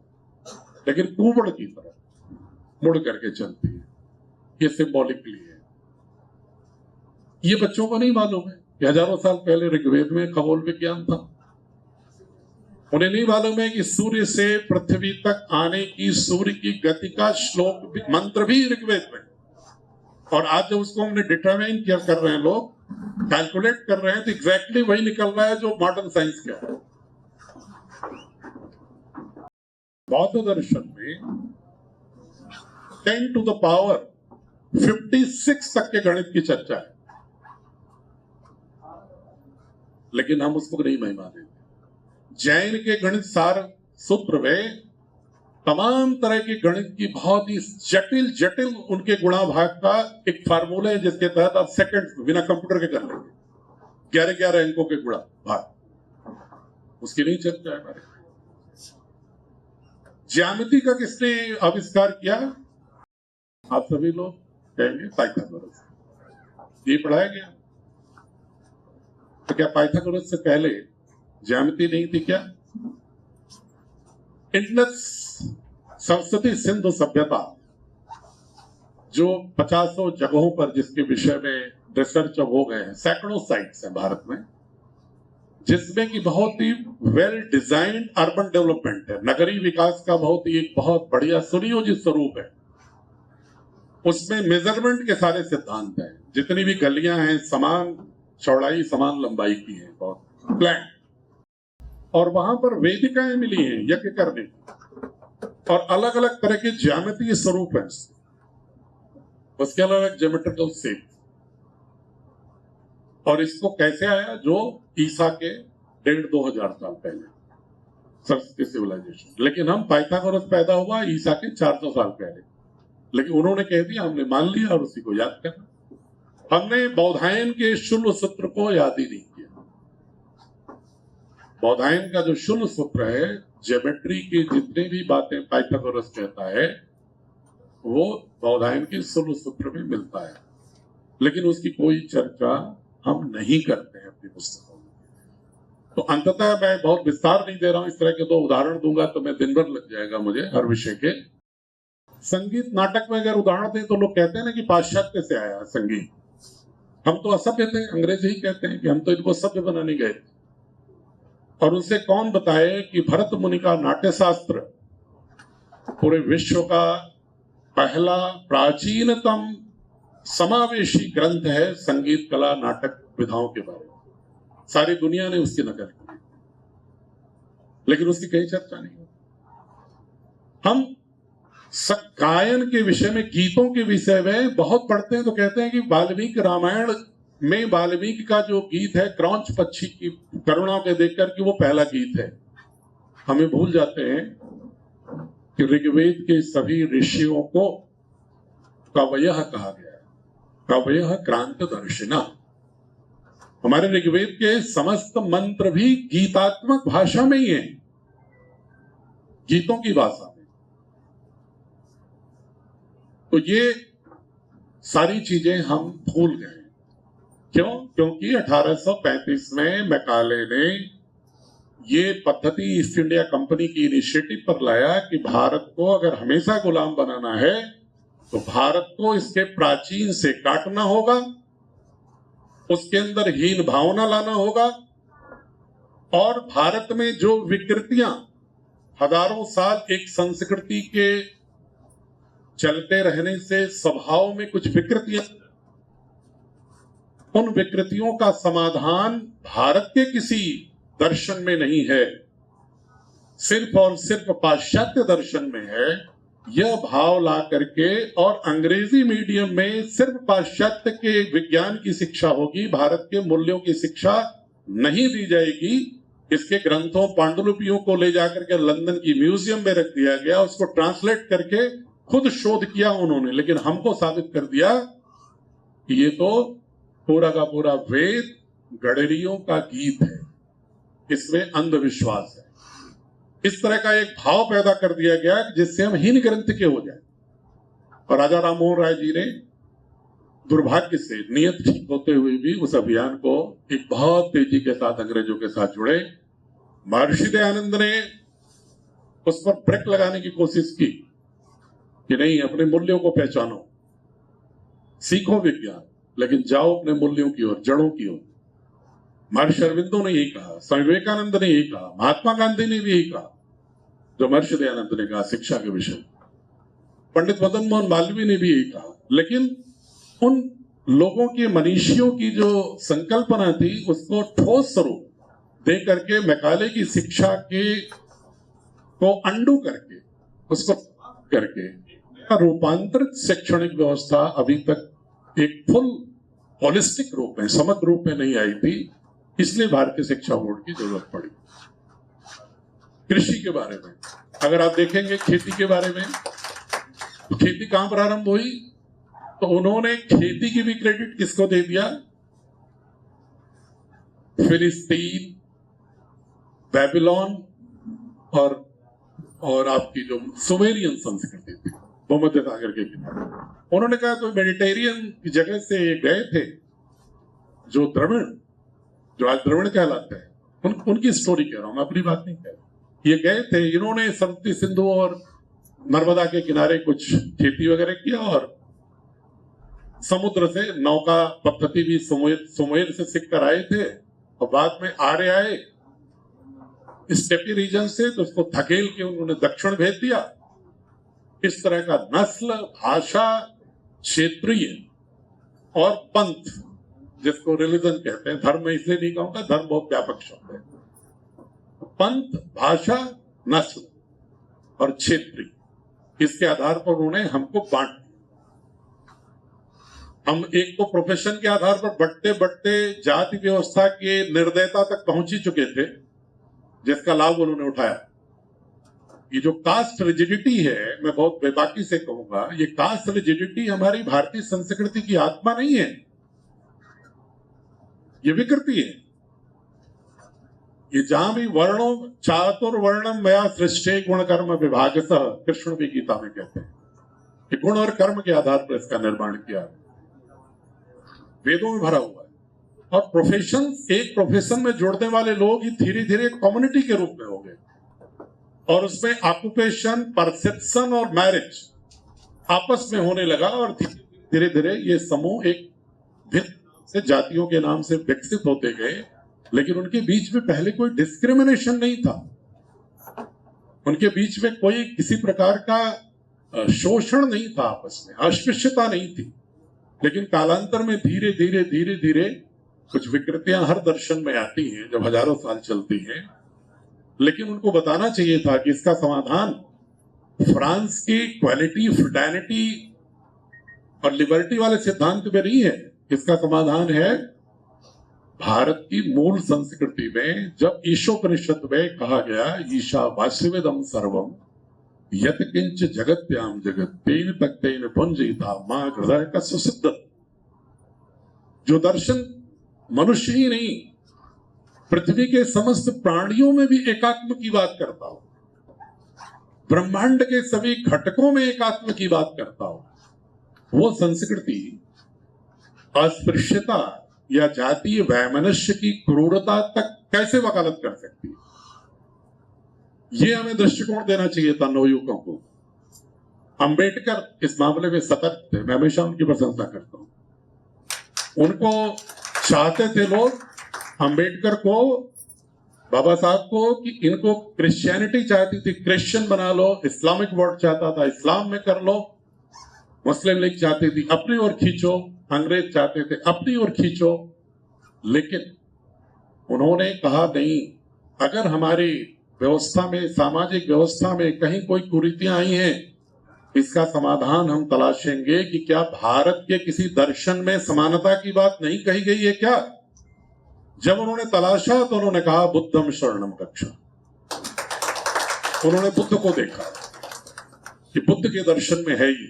लेकिन कुबड़ की तरह मुड़ करके चलती है। ये सिंबॉलिकली है। ये बच्चों को नहीं मालूम है कि हजारों साल पहले ऋग्वेद में खगोल विज्ञान था। उन्हें नहीं मालूम है कि सूर्य से पृथ्वी तक आने की सूर्य की गति का श्लोक भी, मंत्र भी ऋग्वेद में। और आज जब उसको हमने डिटरमाइन किया कर रहे हैं, लोग कैलकुलेट कर रहे हैं, तो एग्जैक्टली वही निकल रहा है जो मॉडर्न साइंस का है। बौद्ध दर्शन में 10 to the power 56 तक के गणित की चर्चा है, लेकिन हम उसको नहीं महिमा देते। जैन के गणित सार सूत्र में तमाम तरह के गणित की बहुत ही जटिल जटिल उनके गुणा भाग का एक फार्मूला है, जिसके तहत आप सेकंड बिना कंप्यूटर के कर लेंगे। 11-11 अंकों के गुणा भाग, उसकी नहीं चर्चा है हमारे। ज्यामिति का किसने आविष्कार किया? आप सभी लोग कहेंगे पाइथागोरस। ये पढ़ाया गया। तो क्या पाइथागोरस से पहले ज्यामिति नहीं थी क्या? इंडस सरस्वती सिंधु सभ्यता, जो 50 जगहों पर जिसके विषय में रिसर्च हो गए हैं, सैकड़ों साइट्स हैं भारत में, जिसमें कि बहुत ही वेल डिजाइंड अर्बन डेवलपमेंट है, नगरीय विकास का बहुत ही एक बहुत बढ़िया सुनियोजित स्वरूप है। उसमें मेजरमेंट के सारे सिद्धांत हैं। जितनी भी गलियां हैं समान चौड़ाई समान लंबाई की है, बहुत प्लान। और वहां पर वेदिकाएं मिली हैं यज्ञ करने की, और अलग अलग तरह के ज्यामितीय स्वरूप हैं, उसके अलग अलग ज्योमेट्रिकल शेप। और इसको कैसे आया? जो ईसा के 1,500-2,000 साल पहले सरस्वती सिविलाइजेशन। लेकिन हम पाइथागोरस पैदा हुआ ईसा के 400 साल पहले, लेकिन उन्होंने कह दिया, हमने मान लिया और उसी को याद करना। हमने बौधायन के शुल्ब सूत्र को याद ही नहीं किया। बौधायन का जो शुल्ब सूत्र है, ज्योमेट्री की जितनी भी बातें पाइथागोरस कहता है, वो बौधायन के शुल्ब सूत्र में मिलता है, लेकिन उसकी कोई चर्चा हम नहीं करते हैं अपनी पुस्तकों में। तो अंततः मैं बहुत विस्तार नहीं दे रहा हूं, इस तरह के 2 उदाहरण दूंगा तो मैं दिन भर लग जाएगा मुझे हर विषय के। संगीत नाटक में अगर उदाहरण दें तो लोग कहते हैं ना कि पाश्चात्य से आया संगीत। हम तो असभ्य थे, अंग्रेज ही कहते हैं कि हम तो इनको सभ्य बनाने गए थे। और उनसे कौन बताए कि भरत मुनि का नाट्य शास्त्र पूरे विश्व का पहला प्राचीनतम समावेशी ग्रंथ है संगीत कला नाटक विधाओं के बारे में। सारी दुनिया ने उसकी नकल की, लेकिन उसकी कहीं चर्चा नहीं। हम गायन के विषय में, गीतों के विषय में बहुत पढ़ते हैं तो कहते हैं कि वाल्मीकि रामायण में वाल्मीकि का जो गीत है क्रौंच पक्षी की करुणा के देखकर कि वो पहला गीत है। हमें भूल जाते हैं कि ऋग्वेद के सभी ऋषियों को कवयः कहा गया है, कवयः क्रांतदर्शिनः। हमारे ऋग्वेद के समस्त मंत्र भी गीतात्मक भाषा में ही है, गीतों की भाषा में। तो ये सारी चीजें हम भूल गए। क्यों? क्योंकि 1835 में मैकाले ने ये पद्धति ईस्ट इंडिया कंपनी की इनिशिएटिव पर लाया कि भारत को अगर हमेशा गुलाम बनाना है तो भारत को इसके प्राचीन से काटना होगा, उसके अंदर हीन भावना लाना होगा, और भारत में जो विकृतियां हजारों साल एक संस्कृति के चलते रहने से स्वभाव में कुछ विकृतियां, उन विकृतियों का समाधान भारत के किसी दर्शन में नहीं है, सिर्फ और सिर्फ पाश्चात्य दर्शन में है। यह भाव ला करके और अंग्रेजी मीडियम में सिर्फ पाश्चात्य के विज्ञान की शिक्षा होगी, भारत के मूल्यों की शिक्षा नहीं दी जाएगी। इसके ग्रंथों पांडुलिपियों को ले जाकर के लंदन की म्यूजियम में रख दिया गया, उसको ट्रांसलेट करके खुद शोध किया उन्होंने, लेकिन हमको साबित कर दिया कि ये तो पूरा का पूरा वेद गडरियों का गीत है, इसमें अंधविश्वास है। इस तरह का एक भाव पैदा कर दिया गया जिससे हम हीन ग्रंथ के हो जाए। और राजा राममोहन राय जी ने दुर्भाग्य से नियत ठीक होते हुए भी उस अभियान को एक बहुत तेजी के साथ अंग्रेजों के साथ जुड़े। महर्षि दयानंद ने उस पर ब्रेक लगाने की कोशिश की कि नहीं, अपने मूल्यों को पहचानो, सीखो विज्ञान, लेकिन जाओ अपने मूल्यों की ओर, जड़ों की ओर। महर्षि अरविंदो ने यही कहा, स्वामी विवेकानंद ने यही कहा, महात्मा गांधी ने भी यही कहा जो महर्षि दयानंद ने कहा शिक्षा के विषय। पंडित मदन मोहन मालवीय ने भी यही कहा। लेकिन उन लोगों की, मनीषियों की जो संकल्पना थी उसको ठोस स्वरूप दे करके मैकाले की शिक्षा के को अंडू करके, उसको करके रूपांतरित शैक्षणिक व्यवस्था अभी तक एक फुल होलिस्टिक रूप में, समग्र रूप में नहीं आई थी। इसलिए भारतीय शिक्षा बोर्ड की जरूरत पड़ी। कृषि के बारे में अगर आप देखेंगे, खेती के बारे में, तो खेती कहां प्रारंभ हुई, तो उन्होंने खेती की भी क्रेडिट किसको दे दिया? फिलिस्तीन, बेबीलोन और आपकी जो सुमेरियन संस्कृति थी भूमध्य सागर के किनारे। उन्होंने कहा तो मेडिटेरियन की जगह से गए थे जो द्रविड़, जो आज द्रविड़ कहलाते हैं, उनकी स्टोरी कह रहा हूं मैं, अपनी बात नहीं कह रहा। ये गए थे, इन्होंने सरस्वती सिंधु और नर्मदा के किनारे कुछ खेती वगैरह किया और समुद्र से नौका पद्धति भी सुमेर से सीख कर आए थे, और बाद में आर्य आए स्टेपी रीजन से, तो उसको धकेल के उन्होंने दक्षिण भेज दिया। इस तरह का नस्ल, भाषा, क्षेत्रीय और पंथ, जिसको रिलीजन कहते हैं, धर्म में इसलिए नहीं कहूंगा, धर्म बहुत व्यापक शब्द है। पंथ, भाषा, नस्ल और क्षेत्रीय, इसके आधार पर उन्होंने हमको बांट दिया। हम एक तो प्रोफेशन के आधार पर बढ़ते बढ़ते जाति व्यवस्था के निर्दयता तक पहुंच ही चुके थे, जिसका लाभ उन्होंने उठाया। ये जो कास्ट रिजिडिटी है, मैं बहुत बेबाकी से कहूंगा, ये कास्ट रिजिडिटी हमारी भारतीय संस्कृति की आत्मा नहीं है, ये विकृति है। ये जहां भी वर्णों, चातुर्वर्णम मया सृष्टे गुण कर्म विभागसः, कृष्ण भी गीता में कहते हैं कि गुण और कर्म के आधार पर इसका निर्माण किया, वेदों में भरा हुआ है। और प्रोफेशन, एक प्रोफेशन में जोड़ने वाले लोग ही धीरे धीरे कम्युनिटी के रूप में हो गए, और उसमें ऑक्यूपेशन, परसेप्शन और मैरिज आपस में होने लगा, और धीरे धीरे ये समूह एक भिन्न से जातियों के नाम से विकसित होते गए। लेकिन उनके बीच में पहले कोई डिस्क्रिमिनेशन नहीं था, उनके बीच में कोई किसी प्रकार का शोषण नहीं था, आपस में अस्पृश्यता नहीं थी। लेकिन कालांतर में धीरे धीरे धीरे धीरे कुछ विकृतियां हर दर्शन में आती हैं, जब हजारों साल चलती हैं। लेकिन उनको बताना चाहिए था कि इसका समाधान फ्रांस की क्वालिटी, फ्रेटर्निटी और लिबर्टी वाले सिद्धांत में नहीं है। इसका समाधान है भारत की मूल संस्कृति में, जब ईशोपनिषद में कहा गया ईशावास्यविदं सर्वम यत किंच जगत्याम जगत तेन तक्तेन पुंजिता मां हृदय का सुसिद्ध। जो दर्शन मनुष्य ही नहीं, पृथ्वी के समस्त प्राणियों में भी एकात्म की बात करता हो, ब्रह्मांड के सभी घटकों में एकात्म की बात करता हो, वो संस्कृति अस्पृश्यता या जातीय वैमनस्य की क्रूरता तक कैसे वकालत कर सकती है? ये हमें दृष्टिकोण देना चाहिए था नवयुवकों को। अंबेडकर इस मामले में सतर्क थे, मैं हमेशा उनकी प्रशंसा करता हूं। उनको चाहते थे लोग, अंबेडकर को, बाबा साहब को, कि इनको क्रिश्चियनिटी चाहती थी, क्रिश्चियन बना लो, इस्लामिक वर्ड चाहता था, इस्लाम में कर लो, मुस्लिम लीग चाहती थी अपनी ओर खींचो, अंग्रेज चाहते थे अपनी ओर खींचो। लेकिन उन्होंने कहा नहीं, अगर हमारी व्यवस्था में, सामाजिक व्यवस्था में कहीं कोई कुरीतियां आई हैं, इसका समाधान हम तलाशेंगे कि क्या भारत के किसी दर्शन में समानता की बात नहीं कही गई है क्या? जब उन्होंने तलाशा तो उन्होंने कहा बुद्धम शरणम गच्छा। उन्होंने बुद्ध को देखा कि बुद्ध के दर्शन में है ये,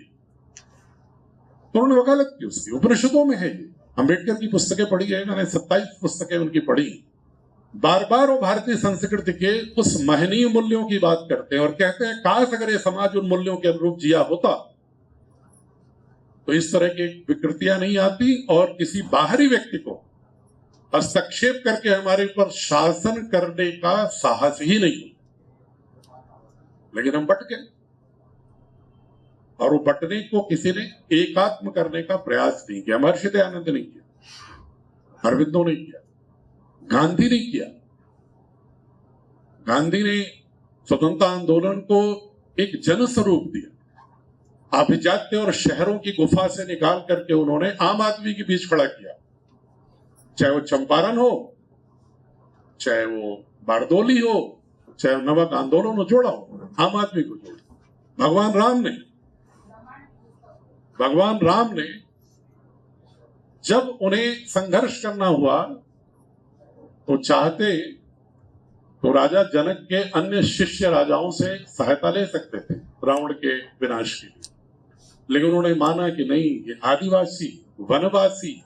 तो उन्होंने वकालत की उसकी, उपनिषदों में है ये। अंबेडकर की पुस्तकें पढ़ी है, मैंने 27 पुस्तकें उनकी पढ़ी। बार बार वो भारतीय संस्कृति के उस महनीय मूल्यों की बात करते हैं और कहते हैं काश अगर ये समाज उन मूल्यों के अनुरूप जिया होता तो इस तरह की विकृतियां नहीं आती और किसी बाहरी व्यक्ति को हस्तक्षेप करके हमारे ऊपर शासन करने का साहस ही नहीं। लेकिन हम बट गए, और वो बटने को किसी ने एकात्म करने का प्रयास नहीं किया। महर्षि दयानंद ने किया, अरविंदो ने किया, गांधी ने किया। गांधी ने स्वतंत्रता आंदोलन को एक जन स्वरूप दिया, अभिजात्य और शहरों की गुफा से निकाल करके उन्होंने आम आदमी के बीच खड़ा किया। चाहे वो चंपारण हो, चाहे वो बारदोली हो, चाहे नमक आंदोलन हो, जोड़ा हो, आम आदमी को जोड़ा। भगवान राम ने जब उन्हें संघर्ष करना हुआ तो चाहते तो राजा जनक के अन्य शिष्य राजाओं से सहायता ले सकते थे रावण के विनाश के लिए, लेकिन उन्होंने माना कि नहीं, ये आदिवासी, वनवासी,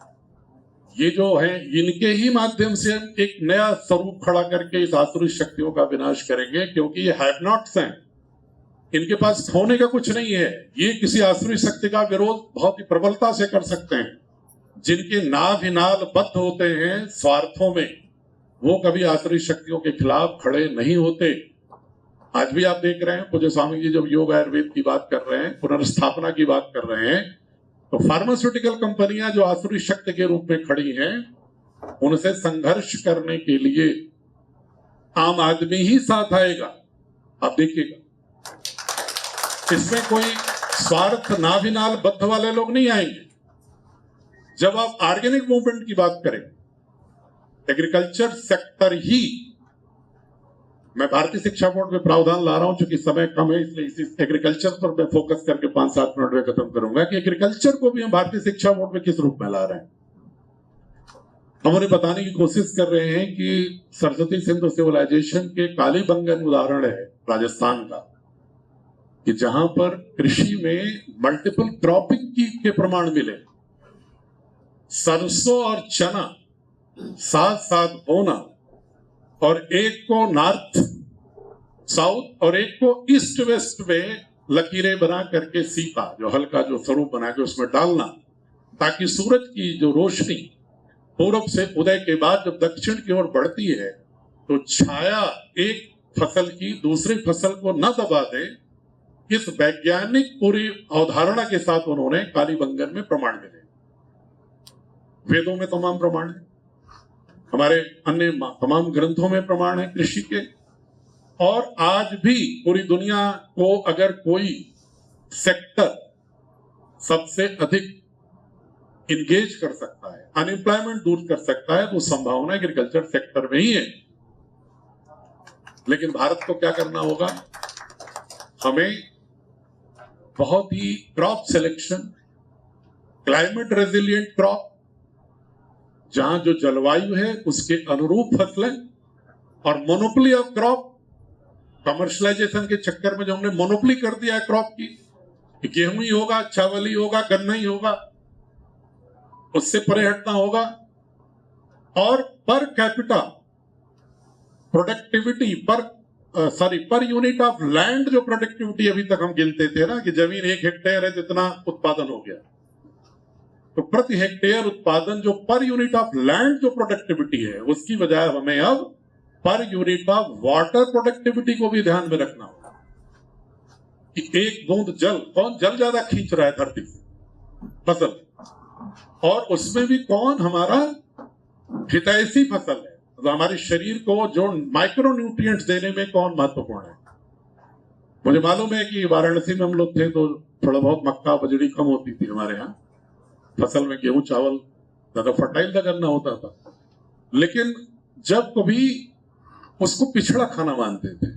ये जो है, इनके ही माध्यम से हम एक नया स्वरूप खड़ा करके इस आसुरी शक्तियों का विनाश करेंगे, क्योंकि ये हैव नॉट्स हैं, इनके पास खोने का कुछ नहीं है। ये किसी आसुरी शक्ति का विरोध बहुत ही प्रबलता से कर सकते हैं। जिनके नाभ नाल बद्ध होते हैं स्वार्थों में, वो कभी आसुरी शक्तियों के खिलाफ खड़े नहीं होते। आज भी आप देख रहे हैं पूज्य स्वामी जी जब योग आयुर्वेद की बात कर रहे हैं, पुनर्स्थापना की बात कर रहे हैं, तो फार्मास्यूटिकल कंपनियां जो आसुरी शक्ति के रूप में खड़ी हैं, उनसे संघर्ष करने के लिए आम आदमी ही साथ आएगा। आप देखिएगा, इसमें कोई स्वार्थ नाभिनाल बद्ध वाले लोग नहीं आएंगे। जब आप ऑर्गेनिक मूवमेंट की बात करें, एग्रीकल्चर सेक्टर ही, मैं भारतीय शिक्षा बोर्ड में प्रावधान ला रहा हूं, चूंकि समय कम है इसलिए इसी एग्रीकल्चर पर मैं फोकस करके 5-7 मिनट में खत्म करूंगा कि एग्रीकल्चर को भी हम भारतीय शिक्षा बोर्ड में किस रूप में ला रहे हैं। हम उन्हें बताने की कोशिश कर रहे हैं कि सरस्वती सिंधु सिविलाइजेशन के कालीबंगन उदाहरण है राजस्थान का, कि जहां पर कृषि में मल्टीपल क्रॉपिंग के प्रमाण मिले, सरसों और चना साथ साथ बोना, और एक को नॉर्थ साउथ और एक को ईस्ट वेस्ट में लकीरें बना करके सीता, जो हल्का जो स्वरूप बना के उसमें डालना, ताकि सूरज की जो रोशनी पूरब से उदय के बाद जब दक्षिण की ओर बढ़ती है तो छाया एक फसल की दूसरी फसल को न दबा दे। इस वैज्ञानिक पूरी अवधारणा के साथ उन्होंने कालीबंगन में प्रमाण मिले। वेदों में तमाम प्रमाण है, हमारे अन्य तमाम ग्रंथों में प्रमाण है कृषि के, और आज भी पूरी दुनिया को अगर कोई सेक्टर सबसे अधिक इंगेज कर सकता है, अनएम्प्लॉयमेंट दूर कर सकता है, तो संभावना एग्रीकल्चर सेक्टर में ही है। लेकिन भारत को क्या करना होगा? हमें बहुत ही crop selection, climate resilient crop, जहां जो जलवायु है उसके अनुरूप फसलें, और मोनोपोली ऑफ क्रॉप, कमर्शलाइजेशन के चक्कर में जो हमने मोनोपोली कर दिया है क्रॉप की, गेहूं ही होगा, चावल ही होगा, गन्ना ही होगा, उससे परे हटना होगा। और per capita productivity per unit of land जो प्रोडक्टिविटी अभी तक हम गिनते थे ना कि जमीन 1 हेक्टेयर है जितना उत्पादन हो गया, तो प्रति हेक्टेयर उत्पादन जो पर यूनिट ऑफ लैंड जो प्रोडक्टिविटी है उसकी बजाय हमें अब per unit of water productivity को भी ध्यान में रखना होगा कि एक बूंद जल, कौन जल ज्यादा खींच रहा है धरती से, फसल, और उसमें भी कौन हमारा हितैषी फसल है, तो हमारे शरीर को जो माइक्रो न्यूट्रिएंट्स देने में कौन महत्वपूर्ण है। मुझे मालूम है कि वाराणसी में हम लोग थे तो थोड़ा बहुत मक्का बजड़ी कम होती थी हमारे यहाँ, फसल में गेहूं चावल ज्यादा फर्टाइल का करना होता था, लेकिन जब कभी उसको पिछड़ा खाना मानते थे,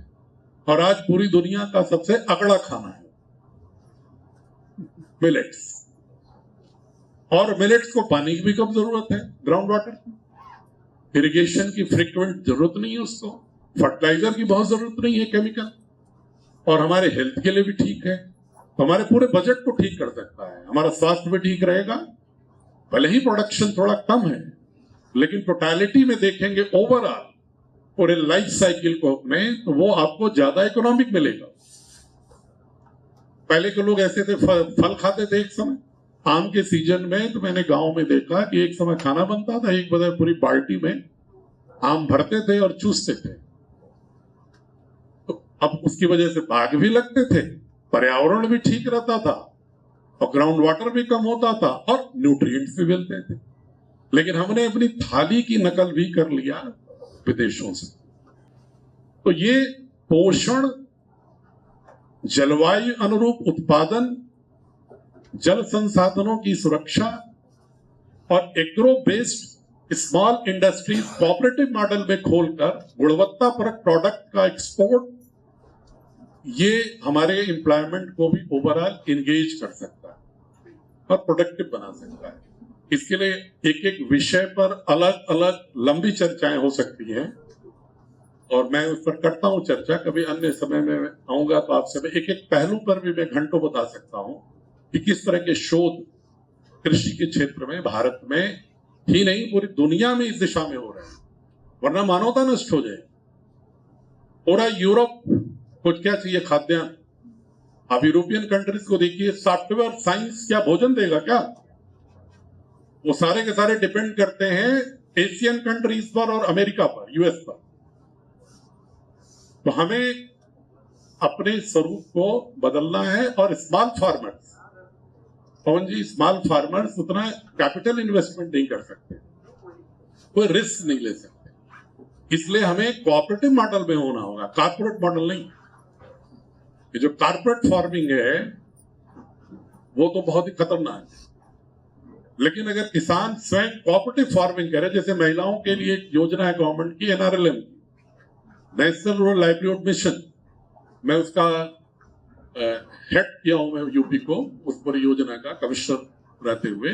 और आज पूरी दुनिया का सबसे अगड़ा खाना है मिलेट्स, और मिलेट्स को पानी की भी कम जरूरत है, ग्राउंड वाटर, इरिगेशन की फ्रीक्वेंट जरूरत नहीं है उसको, फर्टिलाइजर की बहुत जरूरत नहीं है, केमिकल, और हमारे हेल्थ के लिए भी ठीक है, तो हमारे पूरे बजट को ठीक कर सकता है, हमारा स्वास्थ्य भी ठीक रहेगा। भले ही प्रोडक्शन थोड़ा कम है, लेकिन टोटलिटी में देखेंगे ओवरऑल पूरे लाइफ साइकिल को में, तो वो आपको ज्यादा इकोनॉमिक मिलेगा। पहले के लोग ऐसे थे, फल खाते थे एक समय, आम के सीजन में तो मैंने गांव में देखा कि एक समय खाना बनता था, एक बजाय पूरी बाल्टी में आम भरते थे और चूसते थे, तो अब उसकी वजह से बाग भी लगते थे, पर्यावरण भी ठीक रहता था, और ग्राउंड वाटर भी कम होता था, और न्यूट्रिएंट्स भी मिलते थे। लेकिन हमने अपनी थाली की नकल भी कर लिया विदेशों से। तो ये पोषण, जलवायु अनुरूप उत्पादन, जल संसाधनों की सुरक्षा, और agro based small industries cooperative model में खोलकर गुणवत्तापरक प्रोडक्ट का एक्सपोर्ट, ये हमारे एम्प्लॉयमेंट को भी ओवरऑल इंगेज कर सकता है और प्रोडक्टिव बना सकता है। इसके लिए एक एक विषय पर अलग अलग लंबी चर्चाएं हो सकती हैं, और मैं उस पर करता हूं चर्चा। कभी अन्य समय में आऊंगा तो आपसे मैं एक एक पहलू पर भी मैं घंटों बता सकता हूं कि किस तरह के शोध कृषि के क्षेत्र में भारत में ही नहीं पूरी दुनिया में इस दिशा में हो रहे हैं, वरना मानवता नष्ट हो जाए। पूरा यूरोप को क्या चाहिए? खाद्यान्न। आप यूरोपियन कंट्रीज को देखिए, सॉफ्टवेयर साइंस क्या भोजन देगा क्या? वो सारे के सारे डिपेंड करते हैं एशियन कंट्रीज पर और अमेरिका पर, यूएस पर। तो हमें अपने स्वरूप को बदलना है, और स्मॉल फार्मर्स, पवन जी, स्मॉल फार्मर्स उतना कैपिटल इन्वेस्टमेंट नहीं कर सकते, कोई रिस्क नहीं ले सकते, इसलिए हमें कोऑपरेटिव मॉडल में होना होगा, कॉर्पोरेट मॉडल नहीं। ये जो कॉर्पोरेट फार्मिंग है वो तो बहुत ही खतरनाक है, लेकिन अगर किसान स्वयं कोऑपरेटिव फार्मिंग करे, जैसे महिलाओं के लिए एक योजना है गवर्नमेंट की, NRLM, national rural livelihood mission, मैं उसका हेड किया हूं, मैं यूपी को उस परियोजना का कमिश्नर रहते हुए।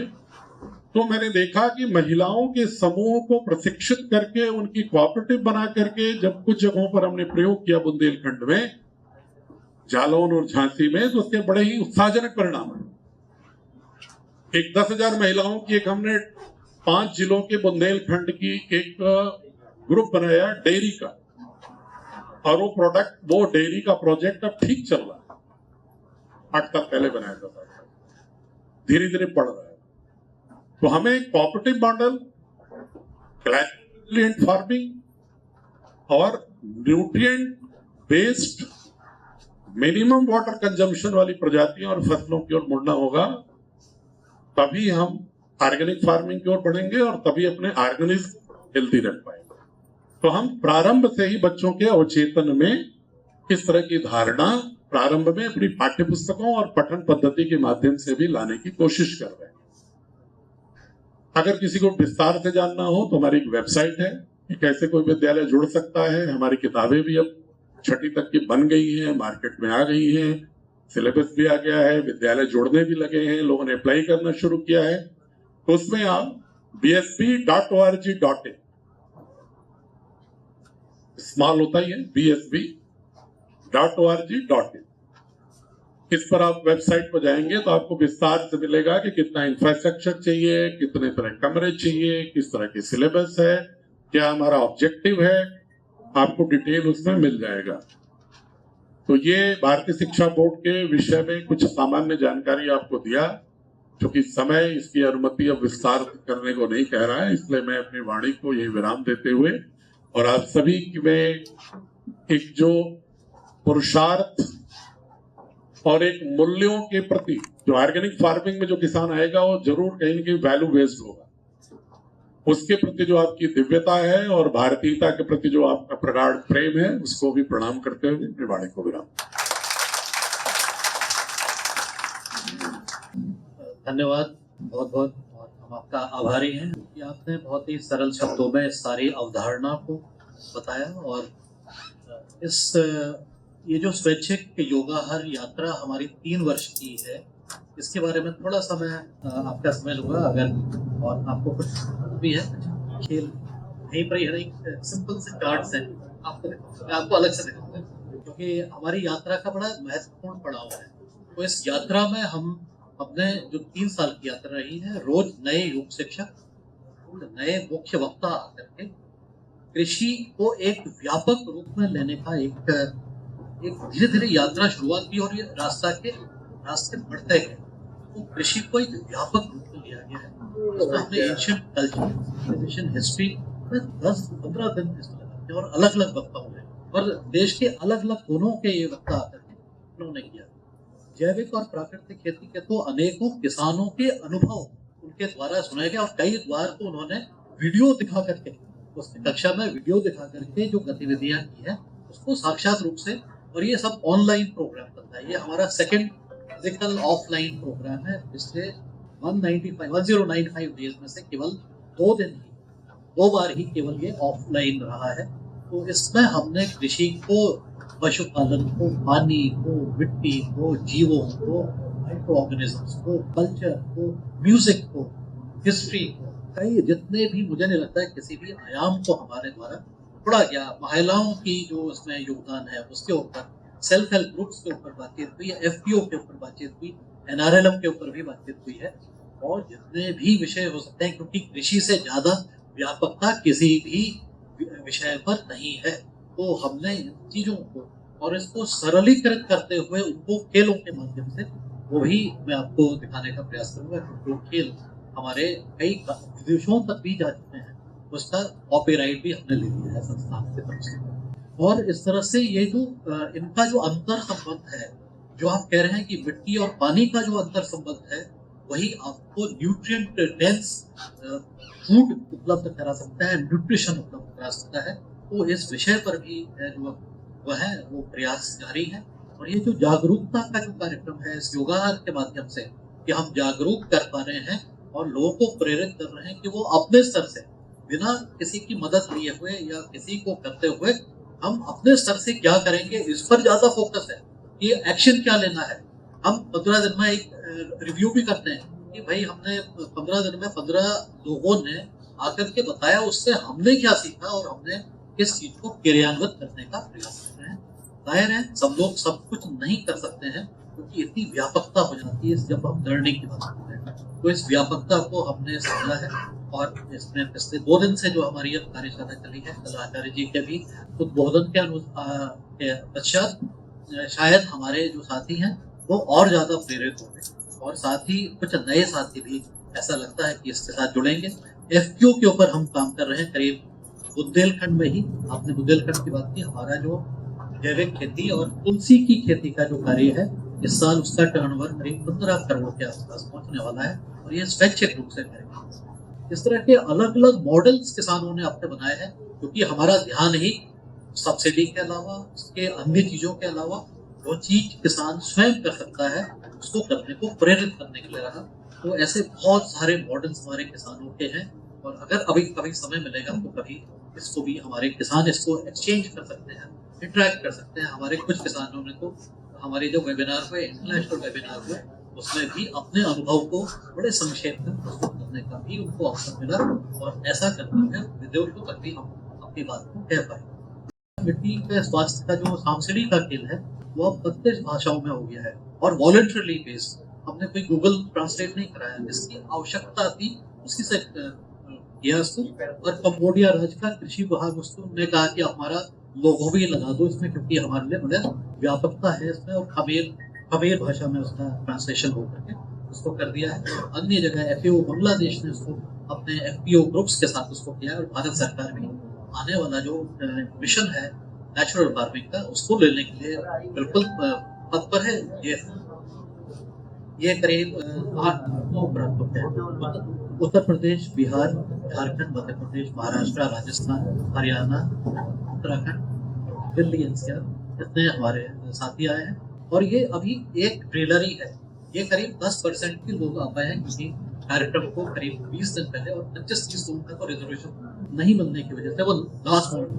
तो मैंने देखा कि महिलाओं के समूह को प्रशिक्षित करके उनकी कोऑपरेटिव बना करके जब कुछ जगहों पर हमने प्रयोग किया, बुंदेलखंड में, जालौन और झांसी में, तो उसके बड़े ही उत्साहजनक परिणाम है। एक 10,000 महिलाओं की एक हमने 5 जिलों के बुंदेलखंड की एक ग्रुप बनाया डेयरी का, और वो डेयरी का प्रोजेक्ट अब ठीक चल रहा है। 8 साल पहले बनाया था, धीरे धीरे बढ़ रहा है। तो हमें कोऑपरेटिव मॉडल, क्लाइमेट फार्मिंग और nutrient based minimum water consumption वाली प्रजातियों और फसलों की ओर मुड़ना होगा, तभी हम ऑर्गेनिक फार्मिंग की ओर बढ़ेंगे और तभी अपने ऑर्गेनिज्म हेल्दी रख पाएंगे। तो हम प्रारंभ से ही बच्चों के अवचेतन में इस तरह की धारणा प्रारंभ में अपनी पाठ्य पुस्तकों और पठन पद्धति के माध्यम से भी लाने की कोशिश कर रहे हैं। अगर किसी को विस्तार से जानना हो तो हमारी एक वेबसाइट है कि कैसे कोई विद्यालय जुड़ सकता है। हमारी किताबें भी अब 6ठी तक की बन गई हैं, मार्केट में आ गई हैं, सिलेबस भी आ गया है, विद्यालय जोड़ने भी लगे हैं, लोगों ने अप्लाई करना शुरू किया है। तो उसमें आप bsb.org.in स्मॉल होता ही है, bsb.org.in, इस पर आप वेबसाइट पर जाएंगे तो आपको विस्तार से मिलेगा कि कितना इंफ्रास्ट्रक्चर चाहिए, कितने तरह कमरे चाहिए, किस तरह की सिलेबस है, क्या हमारा ऑब्जेक्टिव है, आपको डिटेल उसमें मिल जाएगा। तो ये भारतीय शिक्षा बोर्ड के विषय में कुछ सामान्य जानकारी आपको दिया, क्योंकि समय इसकी अनुमति अब विस्तार करने को नहीं कह रहा है, इसलिए मैं अपनी वाणी को यही विराम देते हुए और आप सभी में एक जो पुरुषार्थ और एक मूल्यों के प्रति, जो ऑर्गेनिक फार्मिंग में जो किसान आएगा वो जरूर कहीं न कहीं वैल्यू बेस्ड होगा, उसके प्रति जो आपकी दिव्यता है और भारतीयता के प्रति जो आपका प्रगाढ़ प्रेम है, उसको भी प्रणाम करते हुए अपनी वाणी को विराम। धन्यवाद बहुत बहुत, और हम आपका आभारी हैं कि आपने बहुत ही सरल शब्दों में सारी अवधारणा को बताया। और ये जो स्वैच्छिक योगाहर यात्रा हमारी 3 वर्ष की है, इसके बारे में थोड़ा सा मैं आपका समय लूँगा, अगर और आपको कुछ भी है खेल यहीं पर ही है, एक सिंपल से कार्ड्स हैं, आपको अलग से दिखाऊंगा, क्योंकि हमारी यात्रा का बड़ा महत्वपूर्ण पड़ाव है। तो इस यात्रा में हम अपने जो 3 साल की यात्रा रही है, रोज नए योग शिक्षक, नए मुख्य वक्ता आकर के कृषि को एक व्यापक रूप में लेने का एक धीरे धीरे यात्रा शुरुआत की, और ये रास्ते बढ़ते गए। तो कृषि को एक व्यापक रूप में लिया गया है। उसमें हमने एंशिएंट कल्चर, एंशिएंट हिस्ट्री में 10-15 दिन इसमें लगाते हैं, और अलग अलग वक्ता हुए, और देश के अलग अलग कोनों के ये वक्ता आकर के उन्होंने किया। जैविक और प्राकृतिक खेती के तो अनेकों किसानों के अनुभव उनके द्वारा सुनाए गए, और कई बार तो उन्होंने वीडियो दिखा करके, उस कक्षा में वीडियो दिखा करके जो गतिविधियां की है उसको साक्षात रूप से, और ये सब ऑनलाइन प्रोग्राम चलता है। ये हमारा सेकंड फिजिकल ऑफलाइन प्रोग्राम है। पिछले 1095 डेज में से केवल 2 बार ही केवल ये ऑफलाइन रहा है। तो इसमें हमने कृषि को, पशुपालन को, पानी को, मिट्टी को, जीवों को, माइक्रो ऑर्गेनिजम्स को, कल्चर को, म्यूजिक को, हिस्ट्री को, कई जितने भी, मुझे नहीं लगता है किसी भी आयाम को हमारे द्वारा छोड़ा गया। महिलाओं की जो उसमें योगदान है उसके ऊपर, सेल्फ हेल्प ग्रुप्स के ऊपर बातचीत हुई, एफपीओ के ऊपर बातचीत हुई, एनआरएलएम के ऊपर भी बातचीत हुई है, और जितने भी विषय हो सकते हैं, क्योंकि कृषि से ज्यादा व्यापकता किसी भी विषय पर नहीं है। तो हमने इन चीजों को और इसको सरलीकृत करते हुए उनको खेलों के माध्यम से, वो भी मैं आपको दिखाने का प्रयास करूंगा, क्योंकि खेल हमारे कई विदेशों तक भी जा चुके हैं, उसका कॉपीराइट भी हमने ले लिया है संस्थान की तरफ से। और इस तरह से ये जो इनका जो अंतर संबंध है, जो आप कह रहे हैं कि मिट्टी और पानी का जो अंतर संबंध है, वही आपको न्यूट्रिएंट डेंस फूड उपलब्ध करा सकता है, न्यूट्रिशन उपलब्ध करा सकता है। तो इस विषय पर भी जो वो प्रयास जारी है। और ये जो जागरूकता का जो कार्यक्रम है इस योगाहार के माध्यम से, कि हम जागरूक कर पा रहे हैं और लोगों को प्रेरित कर रहे हैं कि वो अपने स्तर से, बिना किसी की मदद लिए हुए या किसी को करते हुए, हम अपने स्तर से क्या करेंगे, इस पर ज्यादा फोकस है। ये एक्शन क्या लेना है। हम 15 दिन में एक रिव्यू भी करते हैं कि भाई हमने 15 दिन में 15 लोगों ने आकर के बताया, उससे हमने क्या सीखा और हमने किस चीज को क्रियान्वित करने का प्रयास कर रहे हैं। जाहिर है सब लोग सब कुछ नहीं कर सकते हैं, क्योंकि इतनी व्यापकता हो जाती है जब हम लर्निंग की बात करते हैं। तो इस व्यापकता को हमने समझा है, और इसमें पिछले 2 दिन से जो हमारी अब कार्यशाला चली है, कल आचार्य जी के भी उद्बोधन के पश्चात शायद हमारे जो साथी हैं वो और ज्यादा प्रेरित होंगे, और साथ ही कुछ नए साथी भी ऐसा लगता है कि इसके साथ जुड़ेंगे। एफपीओ के ऊपर हम काम कर रहे हैं, करीब बुंदेलखंड में ही, आपने बुंदेलखंड की बात की, हमारा जो जैविक खेती और तुलसी की खेती का जो कार्य है, इस साल उसका टर्नओवर करीब 15 करोड़ के आसपास पहुंचने वाला है, और ये स्वैच्छिक रूप से करेंगे। इस तरह के अलग अलग मॉडल्स किसानों ने अपने बनाए हैं, क्योंकि हमारा ध्यान ही सब्सिडी के अलावा, उसके अन्य चीजों के अलावा, जो चीज किसान स्वयं कर सकता है उसको करने को प्रेरित करने के लिए रहा। तो ऐसे बहुत सारे मॉडल्स हमारे किसानों के हैं, और अगर अभी कभी समय मिलेगा तो कभी इसको भी हमारे किसान इसको एक्सचेंज कर सकते हैं, इंटरेक्ट कर सकते हैं। हमारे कुछ किसानों ने तो हमारे जो वेबिनार हुए, इंटरनेशनल वेबिनार हुए, उसमें भी अपने अनुभव को बड़े संक्षेप में प्रस्तुत करने का भी उनको अवसर मिला और ऐसा करते हुए विद्यार्थियों तक भी हम अपनी बात को कह पाए। मिट्टी के स्वास्थ्य का जो सांसड़ी का खेल है वो अब 32 भाषाओं में हो गया है और वॉलंटरली बेस्ड, हमने कोई गूगल ट्रांसलेट नहीं कराया, जिसकी आवश्यकता थी उसी से किया इसको। और कंबोडिया राज्य का कृषि विभाग उसको ने कहा कि हमारा लोगो भी लगा दो इसमें, क्योंकि हमारे लिए बड़ा व्यापकता है इसमें, और खमेर भाषा में उसका ट्रांसलेशन हो करके उसको कर दिया है। अन्य जगह FAO बांग्लादेश ने उसको अपने FPO ग्रुप्स के साथ उसको किया, और भारत सरकार भी आने वाला जो मिशन है नेचुरल फार्मिंग का उसको लेने के लिए बिल्कुल तत्पर है। ये करीब 8 प्रांतों पे उत्तर प्रदेश, बिहार, झारखंड, मध्य प्रदेश, महाराष्ट्र, राजस्थान, हरियाणा, उत्तराखंड, दिल्ली NCR इतने हमारे साथी आए हैं। और ये अभी एक ट्रेलर ही है, ये करीब 10% के लोग आ पाए हैं, क्योंकि कार्यक्रम को करीब 20 दिन पहले और 25-30 जून तक रिजर्वेशन नहीं मिलने की वजह से वो last moment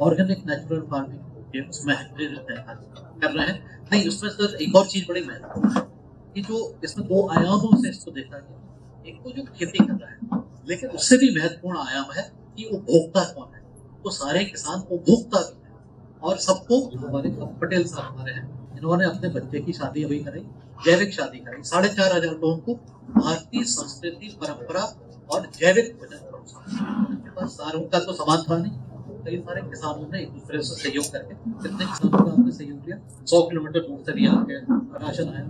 organic natural farming के उसमें कर रहे हैं। नहीं, उसमें सर एक और चीज बड़ी महत्वपूर्ण है कि जो इसमें 2 आयामों से इसको देखा गया। एक तो जो खेती कर रहा है, लेकिन उससे भी महत्वपूर्ण आयाम है कि उपभोक्ता कौन है। तो सारे किसान उपभोक्ता भी है, और सबको हमारे पटेल साहब हमारे हैं, इन्होंने अपने बच्चे की शादी अभी कराई, जैविक शादी कराई, 4,500 लोगों को भारतीय संस्कृति, परंपरा और जैविक भोजन परोसा। सारों का तो समान था नहीं, कई सारे किसानों ने एक दूसरे से सहयोग करके, कितने किसानों का आपने सहयोग किया, 100 किलोमीटर दूर से भी आके राशन आया।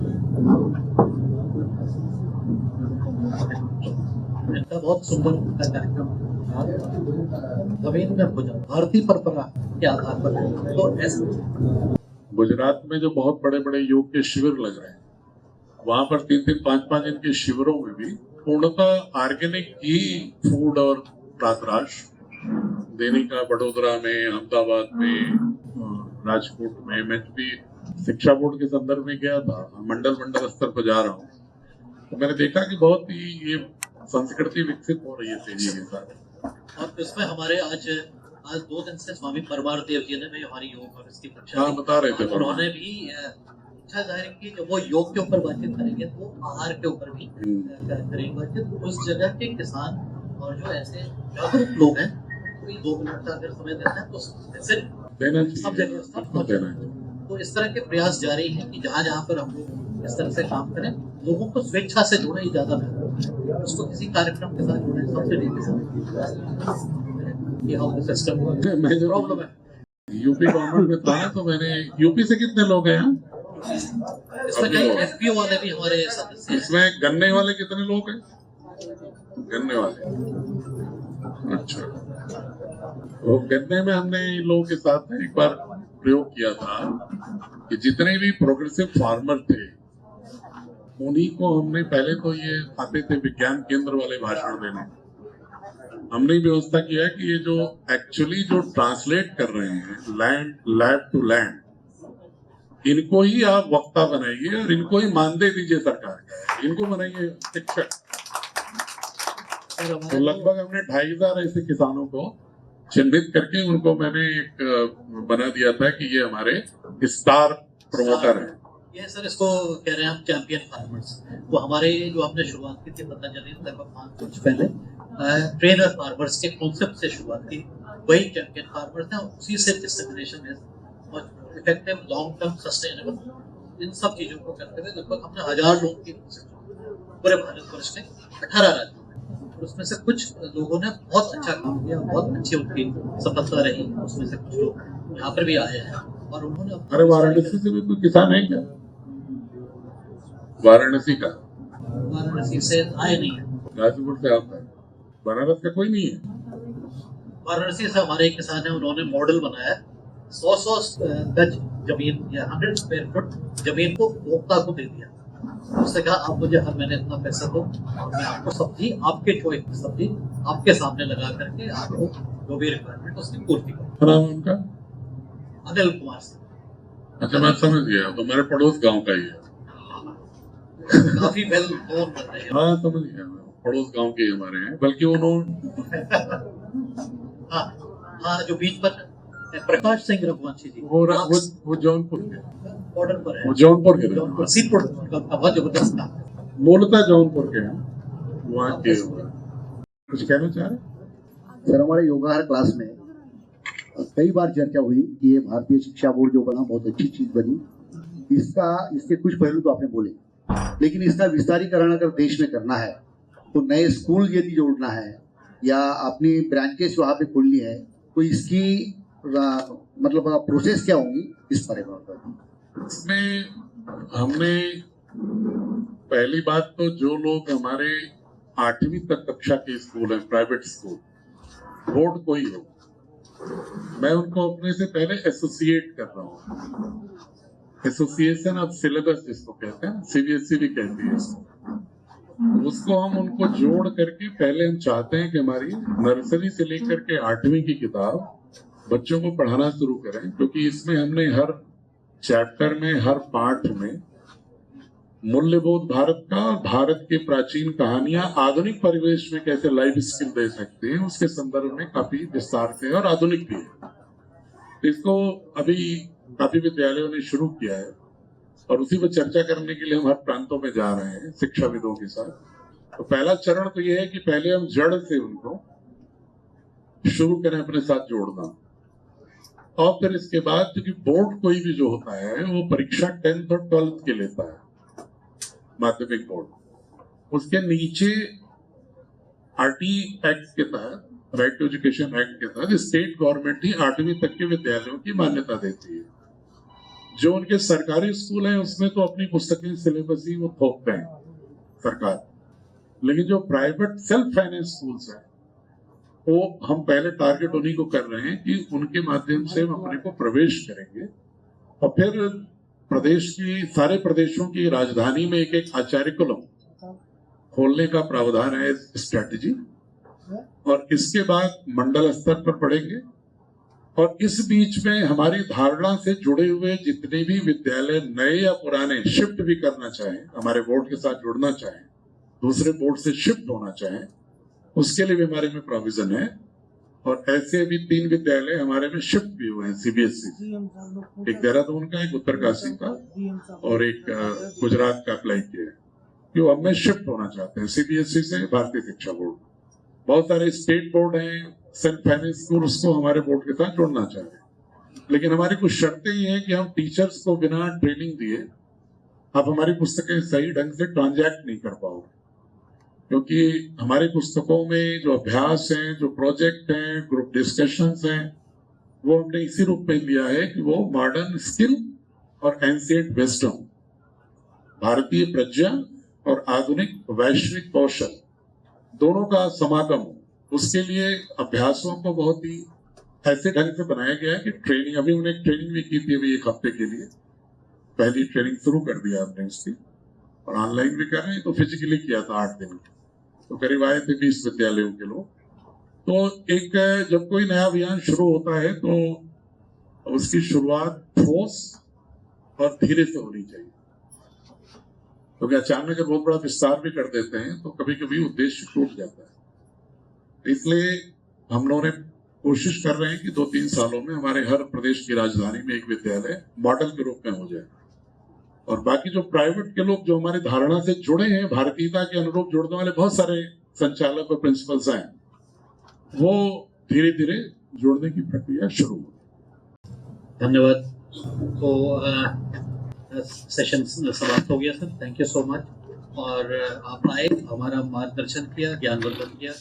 इनका बहुत सुंदर कार्यक्रम जमीन में भोजन भारतीय परंपरा के आधार पर। तो ऐसे गुजरात में जो बहुत बड़े बड़े योग के शिविर लग रहे हैं, वहां पर 3-3, 5-5 दिन के शिविरों में भी पूर्णतः ऑर्गेनिक ही फूड और प्रातराश देने का, बड़ोदरा में, अहमदाबाद में, राजकोट में। मैं भी शिक्षा बोर्ड के संदर्भ में गया था, मंडल स्तर पर जा रहा हूँ, तो मैंने देखा कि बहुत ही ये संस्कृति विकसित हो रही है तेजी के साथ। और इसमें हमारे आज 2 दिन से स्वामी परमार देव जी ने भी हमारी योग और इसकी कक्षा बता रहे थे, उन्होंने भी इच्छा जाहिर की जब वो योग के ऊपर बातचीत करेंगे तो आहार के ऊपर भी करेंगे बातचीत। उस जगह के किसान और जो ऐसे जागरूक लोग हैं, कोई 2 मिनट का अगर समय देते हैं तो सब जगह तो इस तरह के प्रयास जारी हैं कि जहाँ जहाँ पर हम लोग इस तरह से काम करें, लोगों को स्वेच्छा से जोड़े ही ज्यादा बेहतर है, उसको किसी कार्यक्रम के साथ जोड़े, सब्सिडी के साथ। सिस्टम प्रॉब्लम है। यूपी गवर्नमेंट में था ना, तो मैंने यूपी से कितने लोग हैं इसमें कई FPO वाले भी हमारे सदस्य हैं। इसमें गन्ने वाले कितने लोग हैं? गन्ने वाले, अच्छा। तो गन्ने में हमने इन लोगों के साथ एक बार प्रयोग किया था कि जितने भी प्रोग्रेसिव फार्मर थे उन्हीं को हमने, पहले तो ये आते थे विज्ञान केंद्र वाले भाषण देने, हमने व्यवस्था किया है कि ये जो एक्चुअली जो ट्रांसलेट कर रहे हैं लैब टू लैंड, इनको ही आप वक्ता बनाइए और इनको ही मानदेय दीजिए सरकार का, इनको बनाइए शिक्षक। तो लगभग हमने 2,500 ऐसे किसानों को चिन्हित करके उनको मैंने एक बना दिया था कि ये हमारे स्टार प्रमोटर हैं। ये सर इसको कह रहे हैं हम चैंपियन फार्मर्स। वो हमारे जो हमने शुरुआत की थी पतंजलि ने लगभग 5 वर्ष पहले ट्रेनर फार्मर्स के कॉन्सेप्ट से शुरुआत की, वही चैंपियन फार्मर्स हैं, उसी से डिस्ट्रीब्यूशन है और इफेक्टिव लॉन्ग टर्म सस्टेनेबल इन सब चीजों को करते हुए लगभग हमने 1000 लोगों की पूरे भारतवर्ष के 18 राज्यों में, और उसमें से कुछ लोगों ने बहुत अच्छा काम किया, बहुत अच्छी उनकी सफलता रही। उसमें से कुछ लोग यहाँ पर भी आए हैं और उन्होंने, अरे वाराणसी से भी कोई किसान है क्या? वाराणसी का? वाराणसी से आए नहीं है, गाजीपुर से आता है, बनारस का कोई नहीं है। वाराणसी से हमारे एक किसान है, उन्होंने मॉडल बनाया 100 गज जमीन या 100 स्क्वायर फुट जमीन को उपभोक्ता को दे दिया। उससे कहा आप मुझे हर महीने इतना पैसा दो, मैं आपको सब्जी, आपके चॉइस की सब्जी आपके सामने लगा करके आपको जो भी रिक्वायरमेंट उसकी पूर्ति करो। नाम उनका अनिल कुमार सिंह। अच्छा, मैं समझ गया, तो मेरे पड़ोस गांव का ही है। काफी वेल नोन कर रहे हैं। हाँ समझ गया, पड़ोस गांव के हमारे हैं, बल्कि उन्होंने हाँ जो बीच पर प्रकाश सिंह रघुवंशी जी वो जौनपुर के, बॉर्डर पर है, वो जौनपुर के रहने जौनपुर सीपुर का बहुत जबरदस्त नाम है। वाले। मूलतः जौनपुर के हैं, वहाँ के कुछ कहना चाह रहे हैं? सर, हमारे योगाहार क्लास में कई बार चर्चा हुई कि ये भारतीय शिक्षा बोर्ड जो बना बहुत अच्छी चीज बनी। इसके कुछ पहलू तो आपने बोले, लेकिन इसका विस्तारीकरण अगर देश में करना है तो नए स्कूल यदि जोड़ना है या अपनी ब्रांचेस वहाँ पे खोलनी है तो इसकी मतलब प्रोसेस क्या होंगी, इस बारे में बताइए। इसमें हमने पहली बात तो जो लोग हमारे 8वीं तक कक्षा के स्कूल हैं, प्राइवेट स्कूल, बोर्ड कोई हो, मैं उनको अपने से पहले एसोसिएट कर रहा हूँ। एसोसिएशन ऑफ सिलेबस जिसको कहते हैं, सीबीएसई भी कहती है इसको। उसको हम उनको जोड़ करके पहले हम चाहते हैं कि हमारी नर्सरी से लेकर के 8वीं की किताब बच्चों को पढ़ाना शुरू करें, क्योंकि इसमें हमने हर चैप्टर में, हर पाठ में मूल्यबोध भारत का और भारत की प्राचीन कहानियां आधुनिक परिवेश में कैसे लाइफ स्किल दे सकते हैं, उसके संदर्भ में काफी विस्तार से और आधुनिक भी है। इसको अभी काफी विद्यालयों ने शुरू किया है और उसी पर चर्चा करने के लिए हम हर प्रांतों में जा रहे हैं शिक्षाविदों के साथ। तो पहला चरण तो यह है कि पहले हम जड़ से उनको शुरू करें अपने साथ जोड़ना, और फिर इसके बाद क्योंकि बोर्ड कोई भी जो होता है वो परीक्षा 10th और 12th के लेता है, माध्यमिक बोर्ड, उसके नीचे आरटी एक्ट के तहत, राइट टू एजुकेशन एक्ट के तहत स्टेट गवर्नमेंट ही 8वीं तक के विद्यालयों की मान्यता देती है। जो उनके सरकारी स्कूल हैं उसमें तो अपनी पुस्तकें, सिलेबस ही वो थोपते हैं सरकार, लेकिन जो प्राइवेट सेल्फ फाइनेंस स्कूल्स हैं वो हम पहले टारगेट उन्हीं को कर रहे हैं कि उनके माध्यम से हम अपने को प्रवेश करेंगे। और फिर प्रदेश की, सारे प्रदेशों की राजधानी में एक एक आचार्य कुलम खोलने का प्रावधान है, स्ट्रैटेजी, और इसके बाद मंडल स्तर पर पढ़ेंगे। और इस बीच में हमारी धारणा से जुड़े हुए जितने भी विद्यालय नए या पुराने शिफ्ट भी करना चाहें, हमारे बोर्ड के साथ जुड़ना चाहें, दूसरे बोर्ड से शिफ्ट होना चाहें, उसके लिए भी हमारे में प्रोविजन है। और ऐसे भी 3 विद्यालय हमारे में शिफ्ट भी हुए हैं सीबीएसई, एक देहरादून का, एक उत्तरकाशी का और एक गुजरात का अप्लाई किया है, कि वो हमें शिफ्ट होना चाहते हैं सीबीएसई से भारतीय शिक्षा बोर्ड। बहुत सारे स्टेट बोर्ड हैं, सेल्फ फाइनेंस स्कूल, उसको हमारे बोर्ड के साथ जोड़ना चाह रहे हैं। लेकिन हमारी कुछ शर्तें ये हैं कि हम टीचर्स को बिना ट्रेनिंग दिए आप हमारी पुस्तकें सही ढंग से ट्रांजैक्ट नहीं कर पाओगे, क्योंकि हमारी पुस्तकों में जो अभ्यास हैं, जो प्रोजेक्ट हैं, ग्रुप डिस्कशंस हैं, वो हमने इसी रूप में लिया है कि वो मॉडर्न स्किल और एंशिएंट विजडम, भारतीय प्रज्ञा और आधुनिक वैश्विक कौशल, दोनों का समागम हो। उसके लिए अभ्यासों को बहुत ही ऐसे ढंग से बनाया गया है कि ट्रेनिंग, अभी उन्हें ट्रेनिंग भी की थी अभी 1 हफ्ते के लिए, पहली ट्रेनिंग शुरू कर दिया हमने उसकी, और ऑनलाइन भी कर रहे हैं, तो फिजिकली किया था 8 दिन, तो करीब आए थे 20 विद्यालयों के लोग। तो एक जब कोई नया अभियान शुरू होता है तो उसकी शुरुआत ठोस और धीरे से होनी चाहिए, क्योंकि अचानक जब बहुत बड़ा विस्तार भी कर देते हैं तो कभी कभी उद्देश्य टूट जाता है। इसलिए हम लोगों ने कोशिश कर रहे हैं कि 2-3 सालों में हमारे हर प्रदेश की राजधानी में एक विद्यालय मॉडल के रूप में हो जाए, और बाकी जो प्राइवेट के लोग जो हमारी धारणा से जुड़े हैं, भारतीयता के अनुरूप जुड़ने वाले बहुत सारे संचालक और प्रिंसिपल्स हैं, वो धीरे धीरे जोड़ने की प्रक्रिया शुरू हो। धन्यवाद। तो सेशन समाप्त हो गया sir, thank you so much. और आप आए, हमारा मार्गदर्शन किया, ज्ञानवर्धन किया।